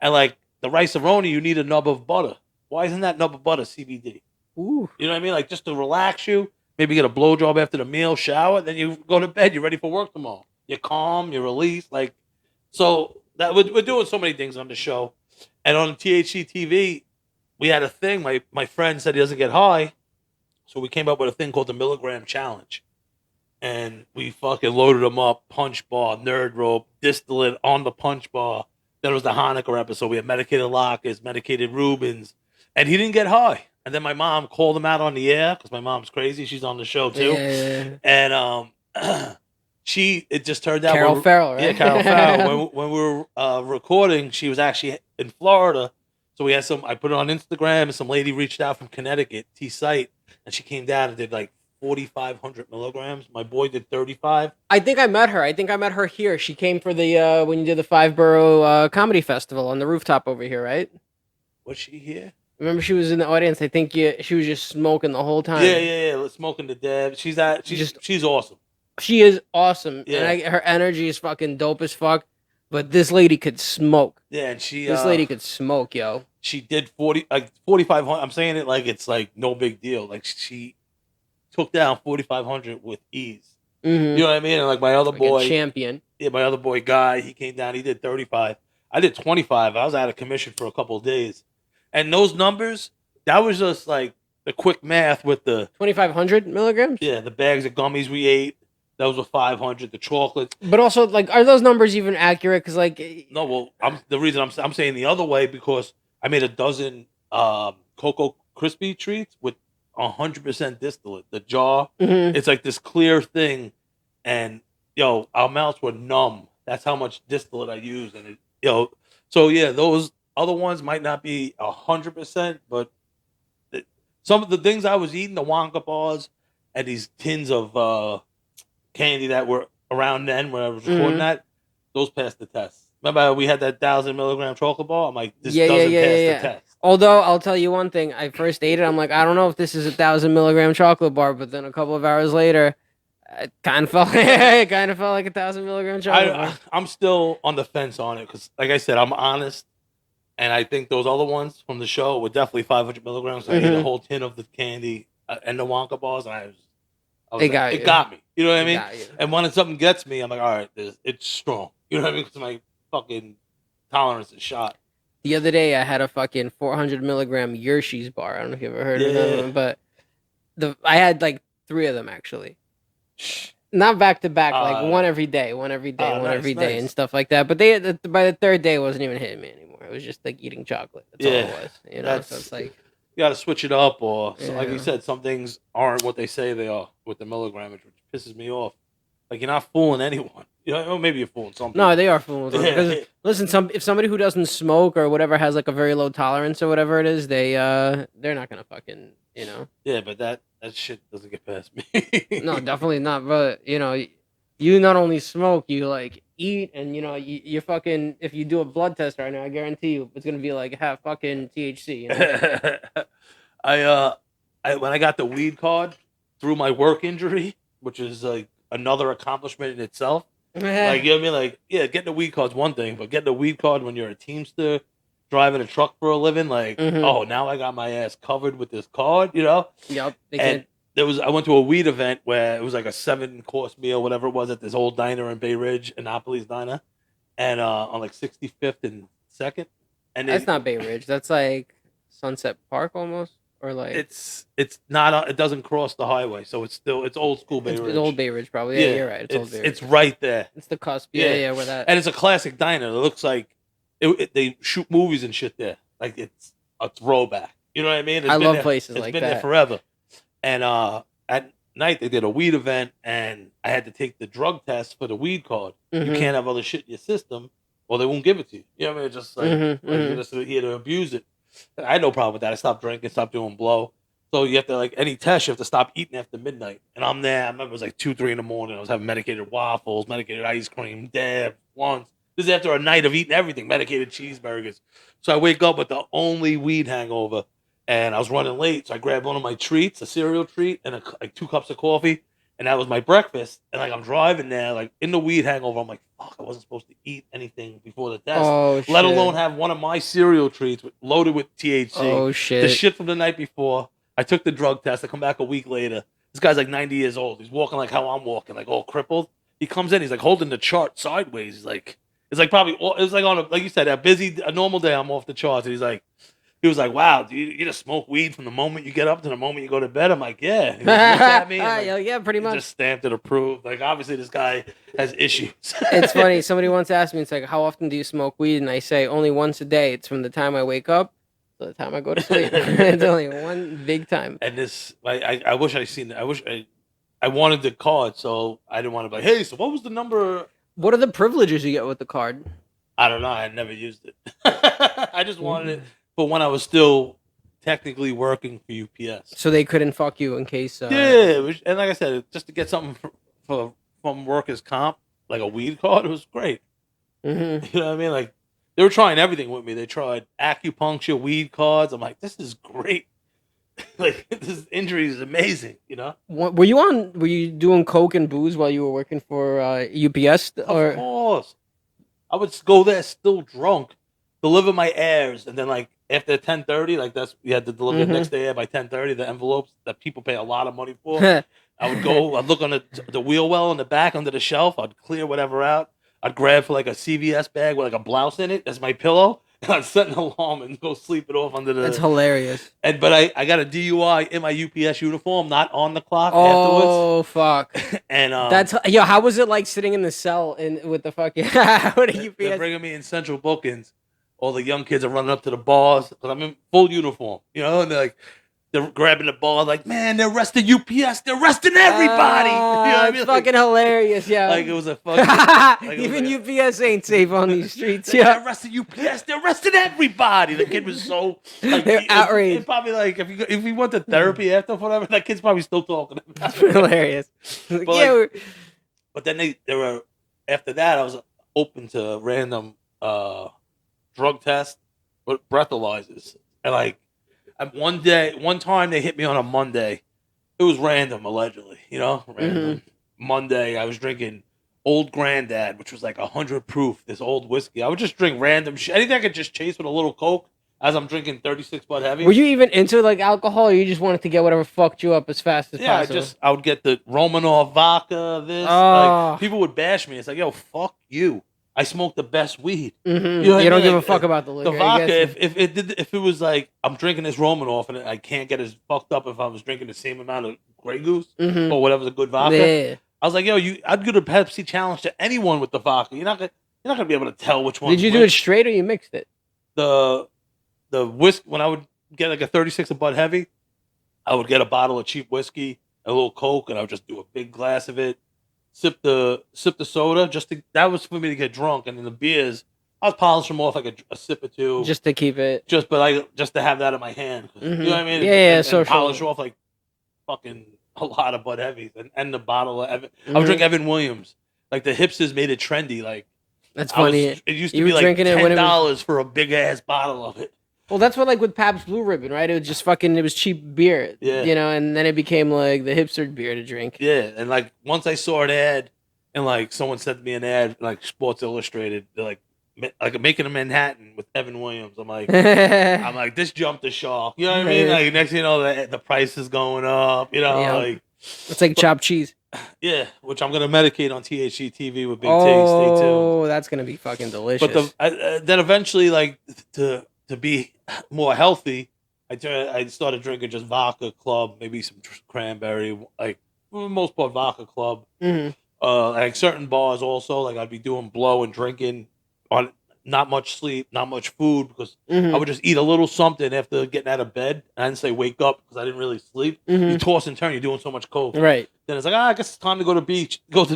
And like the rice-a-roni, you need a nub of butter. Why isn't that nub of butter CBD? You know what I mean? Like just to relax you, maybe get a blowjob after the meal, shower, then you go to bed, you're ready for work tomorrow. You're calm, you're released. Like, so that we're doing so many things on the show. And on THC TV, we had a thing. My friend said he doesn't get high. So we came up with a thing called the Milligram Challenge. And we fucking loaded them up, punch bar, nerd rope, distillate on the punch bar. Then it was the Hanukkah episode. We had medicated Lockers, medicated Rubens. And he didn't get high. And then my mom called him out on the air because my mom's crazy. She's on the show too. Yeah. And it just turned out. Farrell, right? Yeah, Carol Farrell. when we were recording, she was actually in Florida. So we had I put it on Instagram, and some lady reached out from Connecticut, T-Site. And she came down and did like 4,500 milligrams. My boy did 35. I think I met her. Here. She came for the when you did the 5-borough comedy festival on the rooftop over here, right? Was she here? Remember, she was in the audience. I think she was just smoking the whole time. Yeah. Smoking to Deb. She's awesome. She is awesome. Yeah. And her energy is fucking dope as fuck. But this lady could smoke. Yeah, and this lady could smoke, yo. She did 4,500. I'm saying it like it's like no big deal. Like she took down 4,500 with ease. You know what I mean? And like my other boy, champion. Yeah, my other boy Guy, he came down. He did 35. I did 25. I was out of commission for a couple of days, And those numbers, that was just like the quick math with the 2,500 milligrams. Yeah, the bags of gummies we ate. Those were 500. The chocolate. But also, like, are those numbers even accurate? Because, like, no, well, the reason I'm saying the other way because I made a dozen Cocoa Crispy treats with 100% distillate. The jar, it's like this clear thing, and our mouths were numb. That's how much distillate I used, and so yeah, those other ones might not be 100%, but some of the things I was eating, the Wonka bars, and these tins of candy that were around then when I was recording that, those passed the test. Remember we had that 1,000 milligram chocolate bar? I'm like, this doesn't pass the test. Although I'll tell you one thing, I first ate it. I'm like, I don't know if this is 1,000 milligram chocolate bar, but then a couple of hours later, it kind of felt like 1,000 milligram chocolate bar. I'm still on the fence on it because, like I said, I'm honest, and I think those other ones from the show were definitely 500 milligrams. I ate a whole tin of the candy and the Wonka bars, and it got me. You know what I mean? And when something gets me, I'm like, all right, it's strong. You know what I mean? Because my fucking tolerance is shot. The other day, I had a fucking 400 milligram Hershey's bar. I don't know if you ever heard of them, but I had like 3 of them actually. Not back to back, like one every day, and stuff like that. But by the third day, it wasn't even hitting me anymore. It was just like eating chocolate. That's all it was. So it's like you got to switch it up, or like you said, some things aren't what they say they are with the milligrammage, which pisses me off. Like you're not fooling anyone. Maybe you're fooling some people. No, they are fooling some people. Because listen, if somebody who doesn't smoke or whatever has like a very low tolerance or whatever it is, they're not gonna fucking Yeah, but that shit doesn't get past me. No, definitely not. But you not only smoke, you like eat, and you fucking, if you do a blood test right now, I guarantee you it's gonna be like half fucking THC. When I got the weed card through my work injury, which is like another accomplishment in itself. Like, you know what I mean? Like, yeah, getting a weed card's one thing, but getting a weed card when you're a Teamster, driving a truck for a living, like, oh, now I got my ass covered with this card, Yep. And I went to a weed event where it was like a 7-course meal, whatever it was, at this old diner in Bay Ridge, Annapolis Diner, and on like 65th and 2nd. And that's not Bay Ridge. That's like Sunset Park almost. Or like it's not it doesn't cross the highway, so it's old school Bay Ridge. It's old Bay Ridge, probably. Yeah, you're right. It's old Bay Ridge. It's right there. It's the cusp. Yeah, where that. And it's a classic diner. It looks like they shoot movies and shit there. Like it's a throwback. You know what I mean? I love places like that. It's been there forever. And at night they did a weed event, and I had to take the drug test for the weed card. You can't have other shit in your system, or they won't give it to you. You know what I mean? It's just like you're just here to abuse it. I had no problem with that. I stopped drinking, stopped doing blow. So you have to, like, any test, you have to stop eating after midnight. And I'm there. I remember it was like 2, 3 in the morning. I was having medicated waffles, medicated ice cream, dab, once. This is after a night of eating everything, medicated cheeseburgers. So I wake up with the only weed hangover, and I was running late. So I grabbed one of my treats, a cereal treat, and like 2 cups of coffee. And that was my breakfast. And like I'm driving there, like in the weed hangover, I'm like, fuck, I wasn't supposed to eat anything before the test. Let alone have one of my cereal treats loaded with THC. Oh shit. The shit from the night before. I took the drug test. I come back a week later. This guy's like 90 years old. He's walking like how I'm walking, like all crippled. He comes in, he's like holding the chart sideways. He's like, it's like probably, it's like on a, like you said, a normal day, I'm off the charts. And he was like, wow, do you just smoke weed from the moment you get up to the moment you go to bed? I'm like, yeah. He looked at me. Like, yeah, pretty much. Just stamped it approved. Like, obviously, this guy has issues. It's funny. Somebody once asked me, it's like, how often do you smoke weed? And I say, only once a day. It's from the time I wake up to the time I go to sleep. It's only one big time. And this, I wish I seen it. I wanted the card, so I didn't want to be like, hey, so what was the number? What are the privileges you get with the card? I don't know. I had never used it. I just wanted it. But when I was still technically working for UPS. So they couldn't fuck you in case... Yeah, and like I said, just to get something from workers' comp, like a weed card, it was great. Mm-hmm. You know what I mean? Like, they were trying everything with me. They tried acupuncture, weed cards. I'm like, this is great. Like, this injury is amazing, you know? Were you doing coke and booze while you were working for UPS? Of course. I would go there still drunk, deliver my airs, and then, like, after 10:30, like we had to deliver the next day by 10:30, the envelopes that people pay a lot of money for. I'd look on the wheel well in the back under the shelf. I'd clear whatever out. I'd grab for like a CVS bag with like a blouse in it as my pillow, And I'd set an alarm and go sleep it off under the. That's hilarious. But I got a DUI in my UPS uniform, not on the clock afterwards. Oh fuck! And that's how was it like sitting in the cell with the fucking with a UPS? They're bringing me in central bookings. All the young kids are running up to the bars because I'm in full uniform, and they're grabbing the bar like, man, they're arresting UPS, they're arresting everybody. You know what I mean? Fucking hilarious, yeah. Like it was a fucking. Even UPS ain't safe on these streets. They're arresting UPS, they're arresting everybody. The kid was so they're outraged. It's probably like if he went to therapy after whatever, that kid's probably still talking about. That's hilarious. But then they were after that. I was open to random drug tests with breathalyzers, and one time they hit me on a Monday. It was random, allegedly, random. Mm-hmm. Monday, I was drinking Old Granddad, which was like 100 proof, this old whiskey. I would just drink random shit. Anything I could just chase with a little Coke as I'm drinking 36 Bud Heavy. Were you even into alcohol, or you just wanted to get whatever fucked you up as fast as possible? I would get the Romanov vodka, this. People would bash me. It's like, yo, fuck you. I smoke the best weed. Mm-hmm. You don't give a fuck about the liquor. The vodka, if it was like I'm drinking this Romanoff and I can't get as fucked up if I was drinking the same amount of Grey Goose or whatever's a good vodka. Yeah. I was like, yo, I'd go to Pepsi challenge to anyone with the vodka. You're not gonna be able to tell which one. Did you do it straight or you mixed it? The whiskey, when I would get like a 36 of Bud Heavy, I would get a bottle of cheap whiskey, a little Coke, and I would just do a big glass of it. Sip the soda that was for me to get drunk, and then the beers I was polishing them off like a sip or two, just to keep it, just to have that in my hand. You know what I mean? And polish off like fucking a lot of Bud Heavies and the bottle of Evan. I would drink Evan Williams. Like the hipsters made it trendy. Like that's funny. It used to be like $10 for a big ass bottle of it. Well, that's what with Pabst Blue Ribbon, right? It was just it was cheap beer, and then it became like the hipster beer to drink. Yeah, and once I saw an ad, and someone sent me an ad, like Sports Illustrated, they're like making a Manhattan with Evan Williams. I'm like, this jumped the shark. You know what I mean? Like next thing you know, the price is going up. It's like chopped cheese. Yeah, which I'm gonna medicate on THC TV with Big T. Stay tuned. Oh, that's gonna be fucking delicious. But then eventually, to be more healthy, I started drinking just vodka club, maybe some cranberry, for the most part vodka club. Mm-hmm. Certain bars also, I'd be doing blow and drinking on not much sleep, not much food, because I would just eat a little something after getting out of bed. I didn't say wake up because I didn't really sleep. You toss and turn, you're doing so much coke. Right. Then it's like, I guess it's time to go to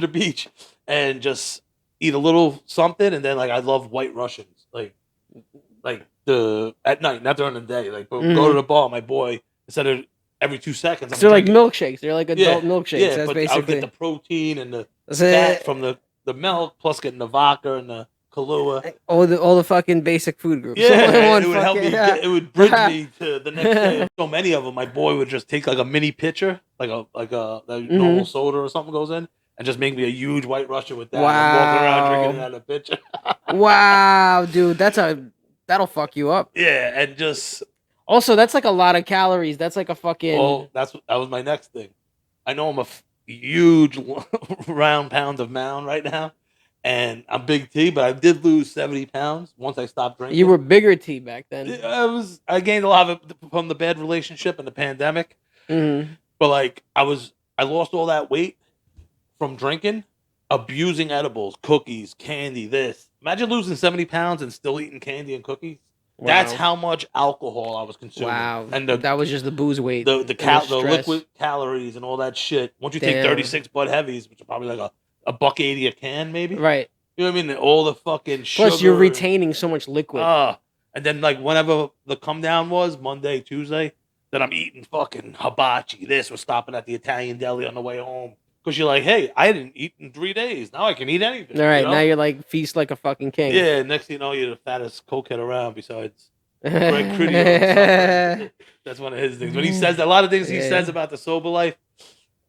the beach and just eat a little something. And then I love White Russians, at night, not during the day. Go to the bar, my boy, instead of every 2 seconds. They're like milkshakes. They're like adult milkshakes. Yeah, that's but basically. I would get the protein and the fat from the milk, plus getting the vodka and the Kahlua. All the fucking basic food groups. Yeah, it would help me. It would bridge me to the next day. So many of them, my boy would just take a mini pitcher, normal soda or something goes in, and just make me a huge White Russian with that. Wow. And I'm walking around drinking it out of a pitcher. Wow, dude, that'll fuck you up. Yeah, and just also that's a lot of calories. That's a fucking. Oh, that was my next thing. I know I'm a huge round pound of mound right now, and I'm Big T, but I did lose 70 pounds once I stopped drinking. You were bigger T back then. I gained a lot of it from the bad relationship and the pandemic. Mm-hmm. But I lost all that weight from drinking, abusing edibles, cookies, candy, this. Imagine losing 70 pounds and still eating candy and cookies. Wow. That's how much alcohol I was consuming. Wow. And that was just the booze weight. The liquid calories and all that shit. Once you take 36 Bud Heavies, which are probably a $1.80 a can, maybe. Right. You know what I mean? All the fucking sugar. Plus, you're retaining so much liquid. And then, whenever the come down was, Monday, Tuesday, then I'm eating fucking hibachi. We're stopping at the Italian deli on the way home. Because you're like, hey, I didn't eat in 3 days. Now I can eat anything. All right, now you're feast like a fucking king. Yeah, next thing you know, you're the fattest cokehead around besides Greg Critio. That's one of his things. When he says a lot of things he says about the sober life,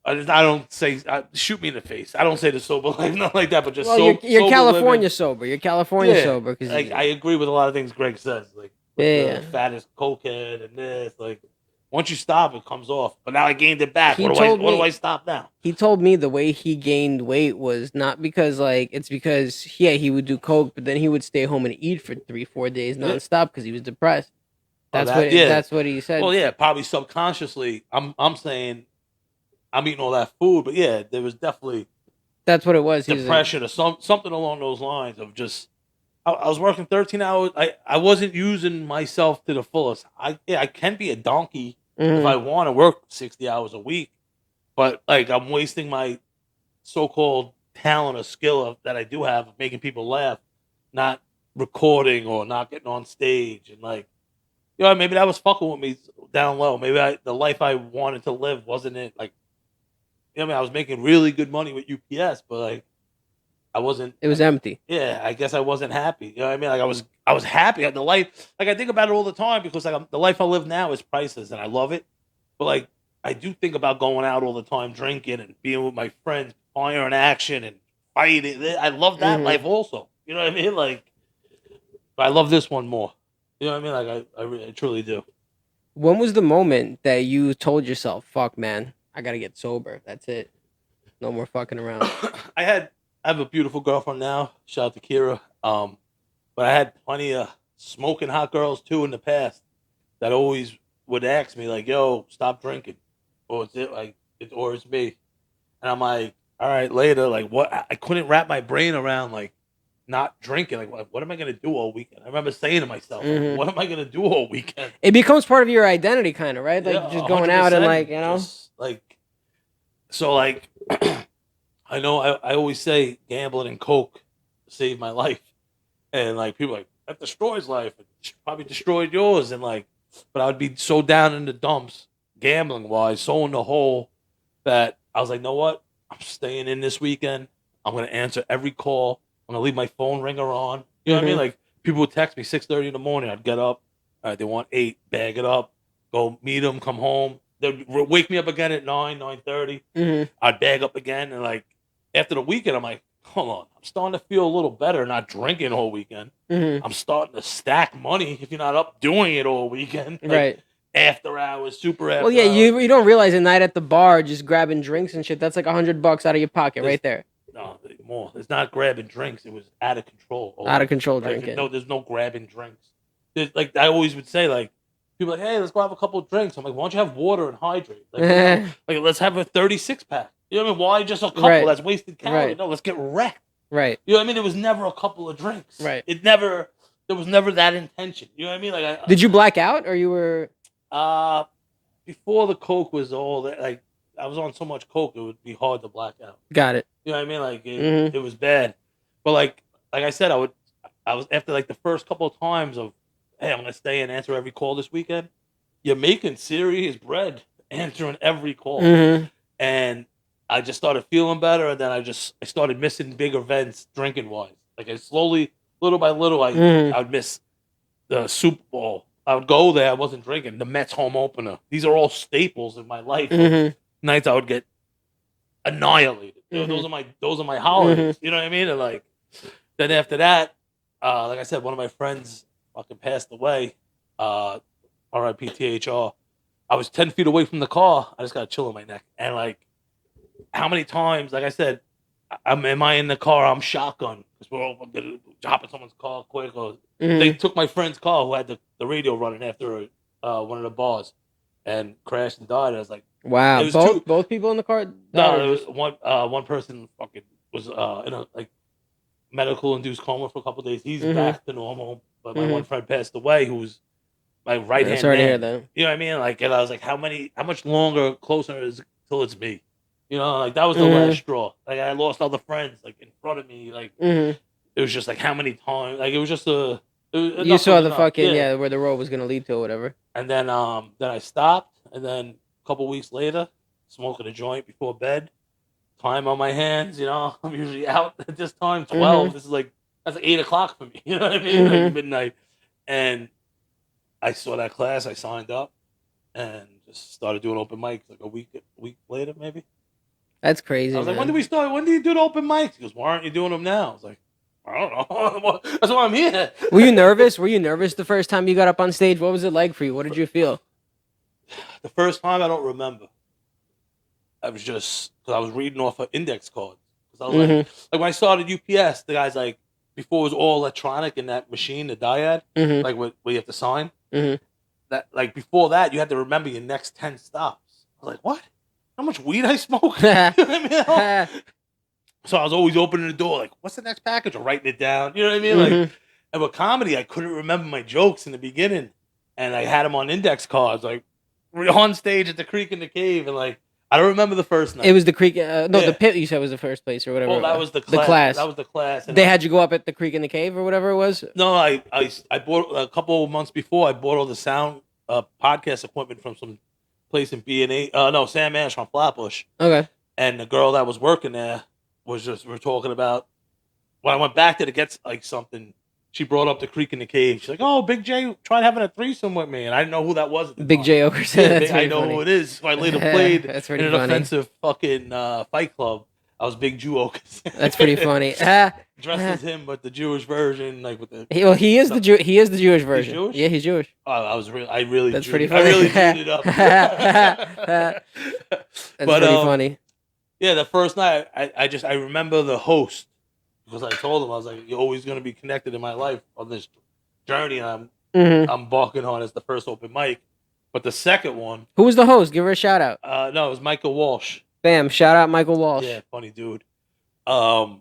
I don't say, shoot me in the face. I don't say the sober life, not like that, but just you're California sober. You're California sober. I agree with a lot of things Greg says. The fattest cokehead and this. Once you stop, it comes off. But now I gained it back. What do I stop now? He told me the way he gained weight was not because it's because he would do coke, but then he would stay home and eat for 3-4 days nonstop because he was depressed. That's what he said. Well, yeah, probably subconsciously. I'm saying I'm eating all that food, but yeah, there was definitely that's what it was. Depression or something along those lines of just. I was working 13 hours. I wasn't using myself to the fullest. I can be a donkey if I want to work 60 hours a week, but like I'm wasting my so-called talent or skill that I do have of making people laugh, not recording or not getting on stage and like, maybe that was fucking with me down low. Maybe the life I wanted to live wasn't it. Like, I was making really good money with UPS, but like. I wasn't. It was empty. Yeah, I guess I wasn't happy. You know what I mean? Like I was happy at the life. Like I think about it all the time because like the life I live now is priceless and I love it. But like I do think about going out all the time, drinking and being with my friends, fire in action and fighting. I love that life also. You know what I mean? Like, but I love this one more. You know what I mean? Like I truly do. When was the moment that you told yourself, "Fuck, man, I gotta get sober. That's it. No more fucking around." I have a beautiful girlfriend now. Shout out to Kira. But I had plenty of smoking hot girls too in the past that always would ask me like, "Yo, stop drinking," or it's me, and I'm like, "All right, later." Like, what? I couldn't wrap my brain around like not drinking. Like, what am I gonna do all weekend? I remember saying to myself, "What am I gonna do all weekend?" It becomes part of your identity, kind of, right? Like just going out and like just, so like. I know I always say gambling and coke saved my life. And like people are like, that destroys life. It probably destroyed yours. And like, but I would be so down in the dumps, gambling wise, so in the hole that I was like, know what? I'm staying in this weekend. I'm gonna answer every call. I'm gonna leave my phone ringer on. You know what I mean? Like people would text me 6:30 in the morning. I'd get up. All right, they want 8, bag it up, go meet them, come home. They'd wake me up again at 9:30. I'd bag up again and like. After the weekend, I'm like, hold on. I'm starting to feel a little better not drinking all weekend. I'm starting to stack money if you're not up doing it all weekend. Like, right. After hours, super after hours. Well, yeah, hours. you don't realize a night at the bar just grabbing drinks and shit. That's like $100 out of your pocket right there. No, more. It's not grabbing drinks. It was out of control. Out of control like, drinking. No, there's no grabbing drinks. Like I always would say, like, people are like, hey, let's go have a couple of drinks. I'm like, why don't you have water and hydrate? Like, like let's have a 36-pack. You know what I mean? Why just a couple? Right. That's wasted calories. Right. No, let's get wrecked. Right. You know what I mean? It was never a couple of drinks. Right. There was never that intention. You know what I mean? Like, did you black out or you were? Before the coke was all that, like, I was on so much coke, it would be hard to black out. Got it. You know what I mean? Like, it was bad. But like I said, I was after like the first couple of times of, hey, I'm gonna stay and answer every call this weekend. You're making serious bread answering every call, and I just started feeling better, and then I started missing big events drinking wise. Like I slowly, little by little, I would miss the Super Bowl. I would go there. I wasn't drinking. The Mets home opener. These are all staples in my life. Nights I would get annihilated. You know, those are my holidays. You know what I mean? And like then after that, like I said, one of my friends fucking passed away. R.I.P. THR. I was 10 feet away from the car. I just got a chill in my neck. And like, how many times, like I said, am I in the car? I'm shotgun because we're all gonna hop in someone's car quick. Or they took my friend's car who had the radio running after one of the bars and crashed and died. I was like, wow, both people in the car. No, there was one person fucking was in a like medical induced coma for a couple of days. He's back to normal, but my one friend passed away, who's my right hand. Sorry to hear that. You know what I mean? Like, and I was like, how much longer closer is it till it's me? You know, like that was the last straw. Like I lost other friends like in front of me. Like it was just like how many times? Like it was just you saw the fucking where the road was gonna lead to or whatever. And then I stopped, and then a couple weeks later, smoking a joint before bed. Time on my hands, you know. I'm usually out at this time, 12. This is like that's like 8 o'clock for me. You know what I mean? Like midnight. And I saw that class. I signed up and just started doing open mics like a week later, maybe. That's crazy. I was like, when did we start? When did you do the open mics? He goes, why aren't you doing them now? I was like, I don't know. That's why I'm here. Were you nervous? Were you nervous the first time you got up on stage? What was it like for you? What did you feel? The first time I don't remember. I was just because I was reading off an index card. Because I was like when I started UPS, the guy's like, before it was all electronic in that machine, the diad, like where you have to sign. That like before that, you had to remember your next 10 stops. I was like, what? How much weed I smoke? You know what I mean? So I was always opening the door, like, what's the next package? Or writing it down. You know what I mean? Like, and with comedy, I couldn't remember my jokes in the beginning, and I had them on index cards, like on stage at the Creek in the Cave, and like I don't remember the first night. It was the Creek. The Pit. You said was the first place or whatever. Well, that was the class. That was the class. They had you go up at the Creek in the Cave or whatever it was. No, I bought a couple of months before. I bought all the sound podcast equipment from some place in B&A. No, Sam Ash on Flatbush. Okay. And the girl that was working there we're talking about when I went back there to get like something. She brought up the Creek in the Cave. She's like, "Oh, Big J tried having a threesome with me," and I didn't know who that was. Big J Okerson. Yeah, I know who it is. So I later played That's in an offensive fucking Fight Club. I was Big Jew Okerson. That's pretty funny. Dressed as him, but the Jewish version, like with the. He is the Jewish version. He's Jewish? Yeah, he's Jewish. Oh, I really. That's pretty funny. I really Jewed it up. That's pretty funny. Yeah, the first night, I remember the host because I told him I was like, "You're always going to be connected in my life on this journey I'm embarking on as the first open mic." But the second one, who was the host? Give her a shout out. No, it was Michael Walsh. Bam! Shout out Michael Walsh. Yeah, funny dude. But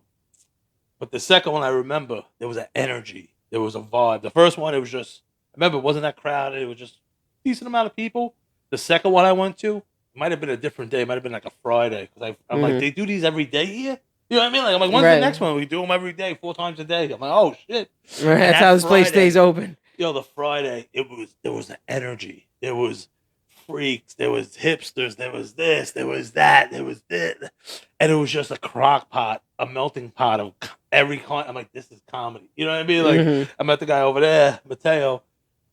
the second one I remember, there was an energy, there was a vibe. The first one, it was just I remember it wasn't that crowded. It was just a decent amount of people. The second one I went to. Might have been a different day. It might have been like a Friday. Because I'm like, they do these every day here? You know what I mean? Like, I'm like, when's the next one? We do them every day, 4 times a day. I'm like, oh, shit. Right, that's how this place stays open. The Friday, there was an energy. There was freaks. There was hipsters. There was this. There was that. There was this. And it was just a crock pot, a melting pot of every kind. I'm like, this is comedy. You know what I mean? Like, I met the guy over there, Mateo.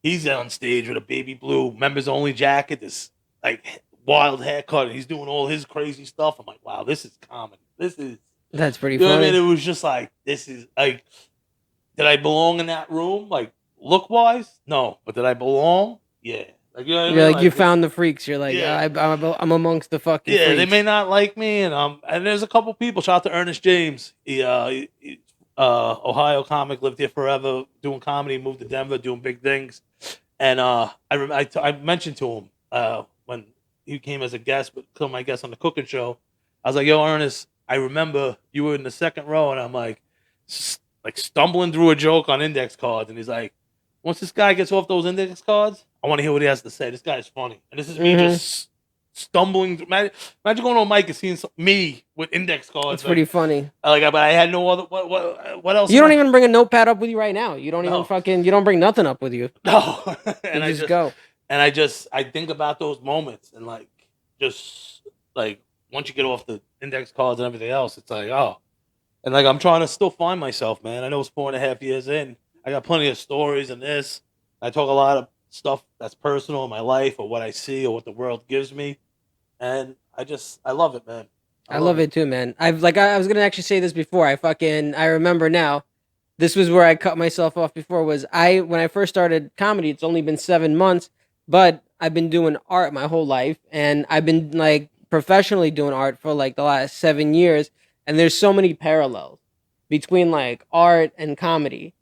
He's on stage with a baby blue members-only jacket. This, like, wild haircut, and he's doing all his crazy stuff. I'm like, wow, this is comedy. That's pretty funny. Know what I mean? It was just like, this is like, did I belong in that room? Like, look wise? No. But did I belong? Yeah. Like, you know what I mean? You're like, you found the freaks. You're like, yeah, I'm amongst the fucking freaks. They may not like me, and there's a couple people. Shout out to Ernest James. He Ohio comic, lived here forever, doing comedy, moved to Denver, doing big things. And I mentioned to him when he came as a guest, but become my guest on the cooking show. I was like, "Yo, Ernest, I remember you were in the second row," and I'm like stumbling through a joke on index cards, and he's like, "Once this guy gets off those index cards, I want to hear what he has to say. This guy's funny." And this is me just stumbling. Imagine going on a mic and seeing me with index cards. It's pretty funny. But I had no other. What else? You don't even bring a notepad up with you right now. You don't even you don't bring nothing up with you. No. And you just go. And I think about those moments and just once you get off the index cards and everything else, it's like, oh. And I'm trying to still find myself, man. I know it's 4.5 years in. I got plenty of stories and this. I talk a lot of stuff that's personal in my life or what I see or what the world gives me. And I love it, man. I love it too, man. I was going to actually say this before. I remember now. This was where I cut myself off before when I first started comedy, it's only been 7 months, but I've been doing art my whole life, and I've been professionally doing art for the last 7 years, and there's so many parallels between art and comedy.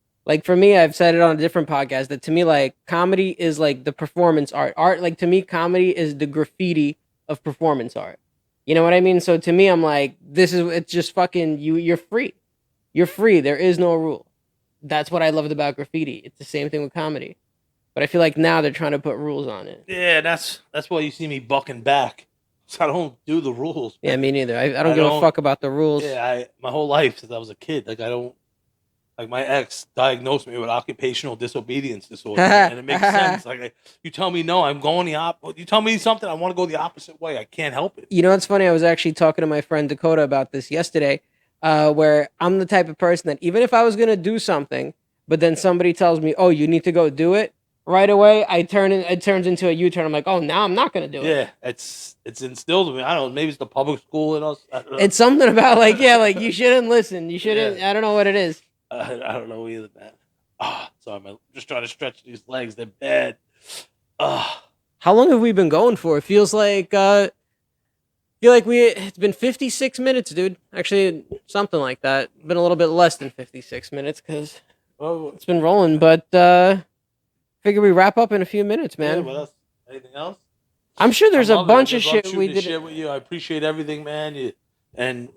For me, I've said it on a different podcast that to me, comedy is the performance art. Art, to me, comedy is the graffiti of performance art. You know what I mean? So to me, I'm like, it's just fucking you're free. You're free. There is no rule. That's what I loved about graffiti. It's the same thing with comedy. But I feel like now they're trying to put rules on it. Yeah, that's why you see me bucking back. So I don't do the rules. Yeah, me neither. I don't give a fuck about the rules. Yeah, my whole life since I was a kid, I don't. My ex diagnosed me with occupational disobedience disorder, and it makes sense. You tell me no, I'm going the opposite. You tell me something, I want to go the opposite way. I can't help it. You know what's funny? I was actually talking to my friend Dakota about this yesterday, where I'm the type of person that even if I was gonna do something, but then somebody tells me, "Oh, you need to go do it," right away, it turns into a U-turn. I'm like, "Oh, now I'm not gonna do it." Yeah, it's instilled in me. I don't know. Maybe it's the public school in us. It's something about you shouldn't listen. You shouldn't. Yeah. I don't know what it is. I don't know either, man. Sorry, man. I'm just trying to stretch these legs. They're bad. How long have we been going for? It feels like it's been 56 minutes, dude. Actually, something like that. Been a little bit less than 56 minutes because it's been rolling. But figure we wrap up in a few minutes, man. Yeah, what else? Anything else? I'm sure there's a bunch of shit we did. Shit with you. I appreciate everything, man. And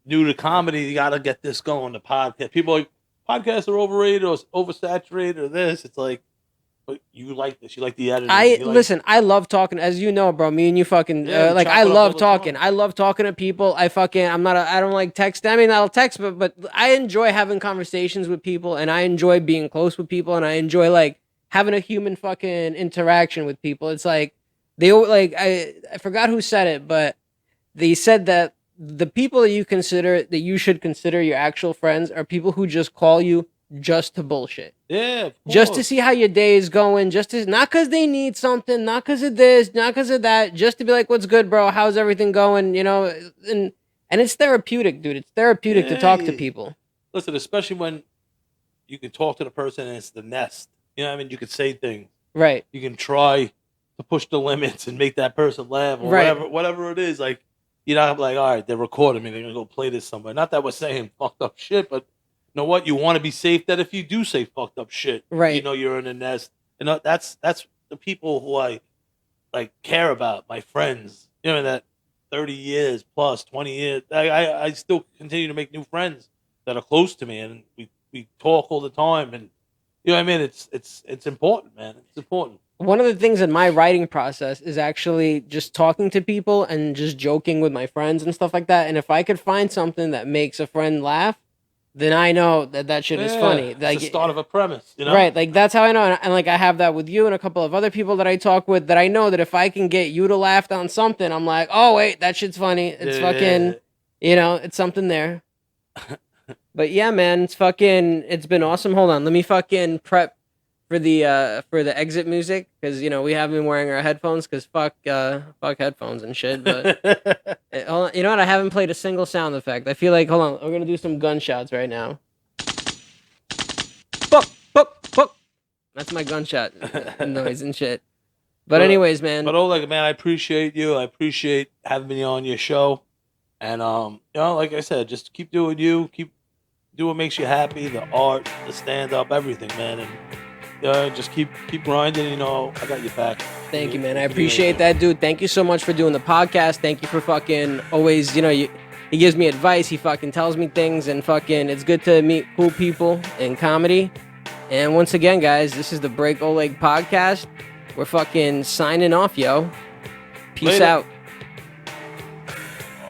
new to comedy, you gotta get this going. The podcast. People are like podcasts are overrated or oversaturated or this. It's like, but you like this. You like the editing. Listen. I love talking, as you know, bro. Me and you fucking I love talking. I love talking to people. I don't like text. I mean, I'll text, but I enjoy having conversations with people, and I enjoy being close with people, and I enjoy like having a human fucking interaction with people. It's like I forgot who said it, but they said that the people that you should consider your actual friends are people who just call you just to bullshit. Yeah, just to see how your day is going, not because they need something, not because of this, not because of that, just to be like, what's good, bro? How's everything going? You know, and it's therapeutic, dude. It's therapeutic to talk to people. Listen, especially when you can talk to the person and it's the nest. You know what I mean? You can say things. Right. You can try to push the limits and make that person laugh or whatever it is. Like, you're not like, all right, they're recording me. They're going to go play this somewhere. Not that we're saying fucked up shit, but you know what? You want to be safe that if you do say fucked up shit, right, you know you're in a nest. And that's the people who I like care about, my friends. You know, that 30 years plus, 20 years. I still continue to make new friends that are close to me, and we talk all the time. And you know what I mean? It's important, man. It's important. One of the things in my writing process is actually just talking to people and just joking with my friends and stuff like that. And if I could find something that makes a friend laugh, then I know that shit is funny. It's like the start of a premise, you know? Right, like that's how I know. And like I have that with you and a couple of other people that I talk with, that I know that if I can get you to laugh on something, I'm like, oh wait, that shit's funny. It's you know, it's something there. But yeah, man, it's been awesome. Hold on, let me fucking prep for the exit music, because you know we have been wearing our headphones because fuck headphones and shit. But hold on, you know what? I haven't played a single sound effect. I feel like, hold on, we're gonna do some gunshots right now. Fuck. That's my gunshot noise and shit. But anyways, man. But Oleg, man, I appreciate you. I appreciate having me on your show. And you know, like I said, just keep doing you. Keep do what makes you happy. The art, the stand up, everything, man. And just keep grinding. You know, I got your back. Thank you, man. I appreciate that, dude. Thank you so much for doing the podcast. Thank you for fucking always, you know, he gives me advice. He fucking tells me things, and fucking it's good to meet cool people in comedy. And once again, guys, this is the Break Oleg podcast. We're fucking signing off, yo. Peace out.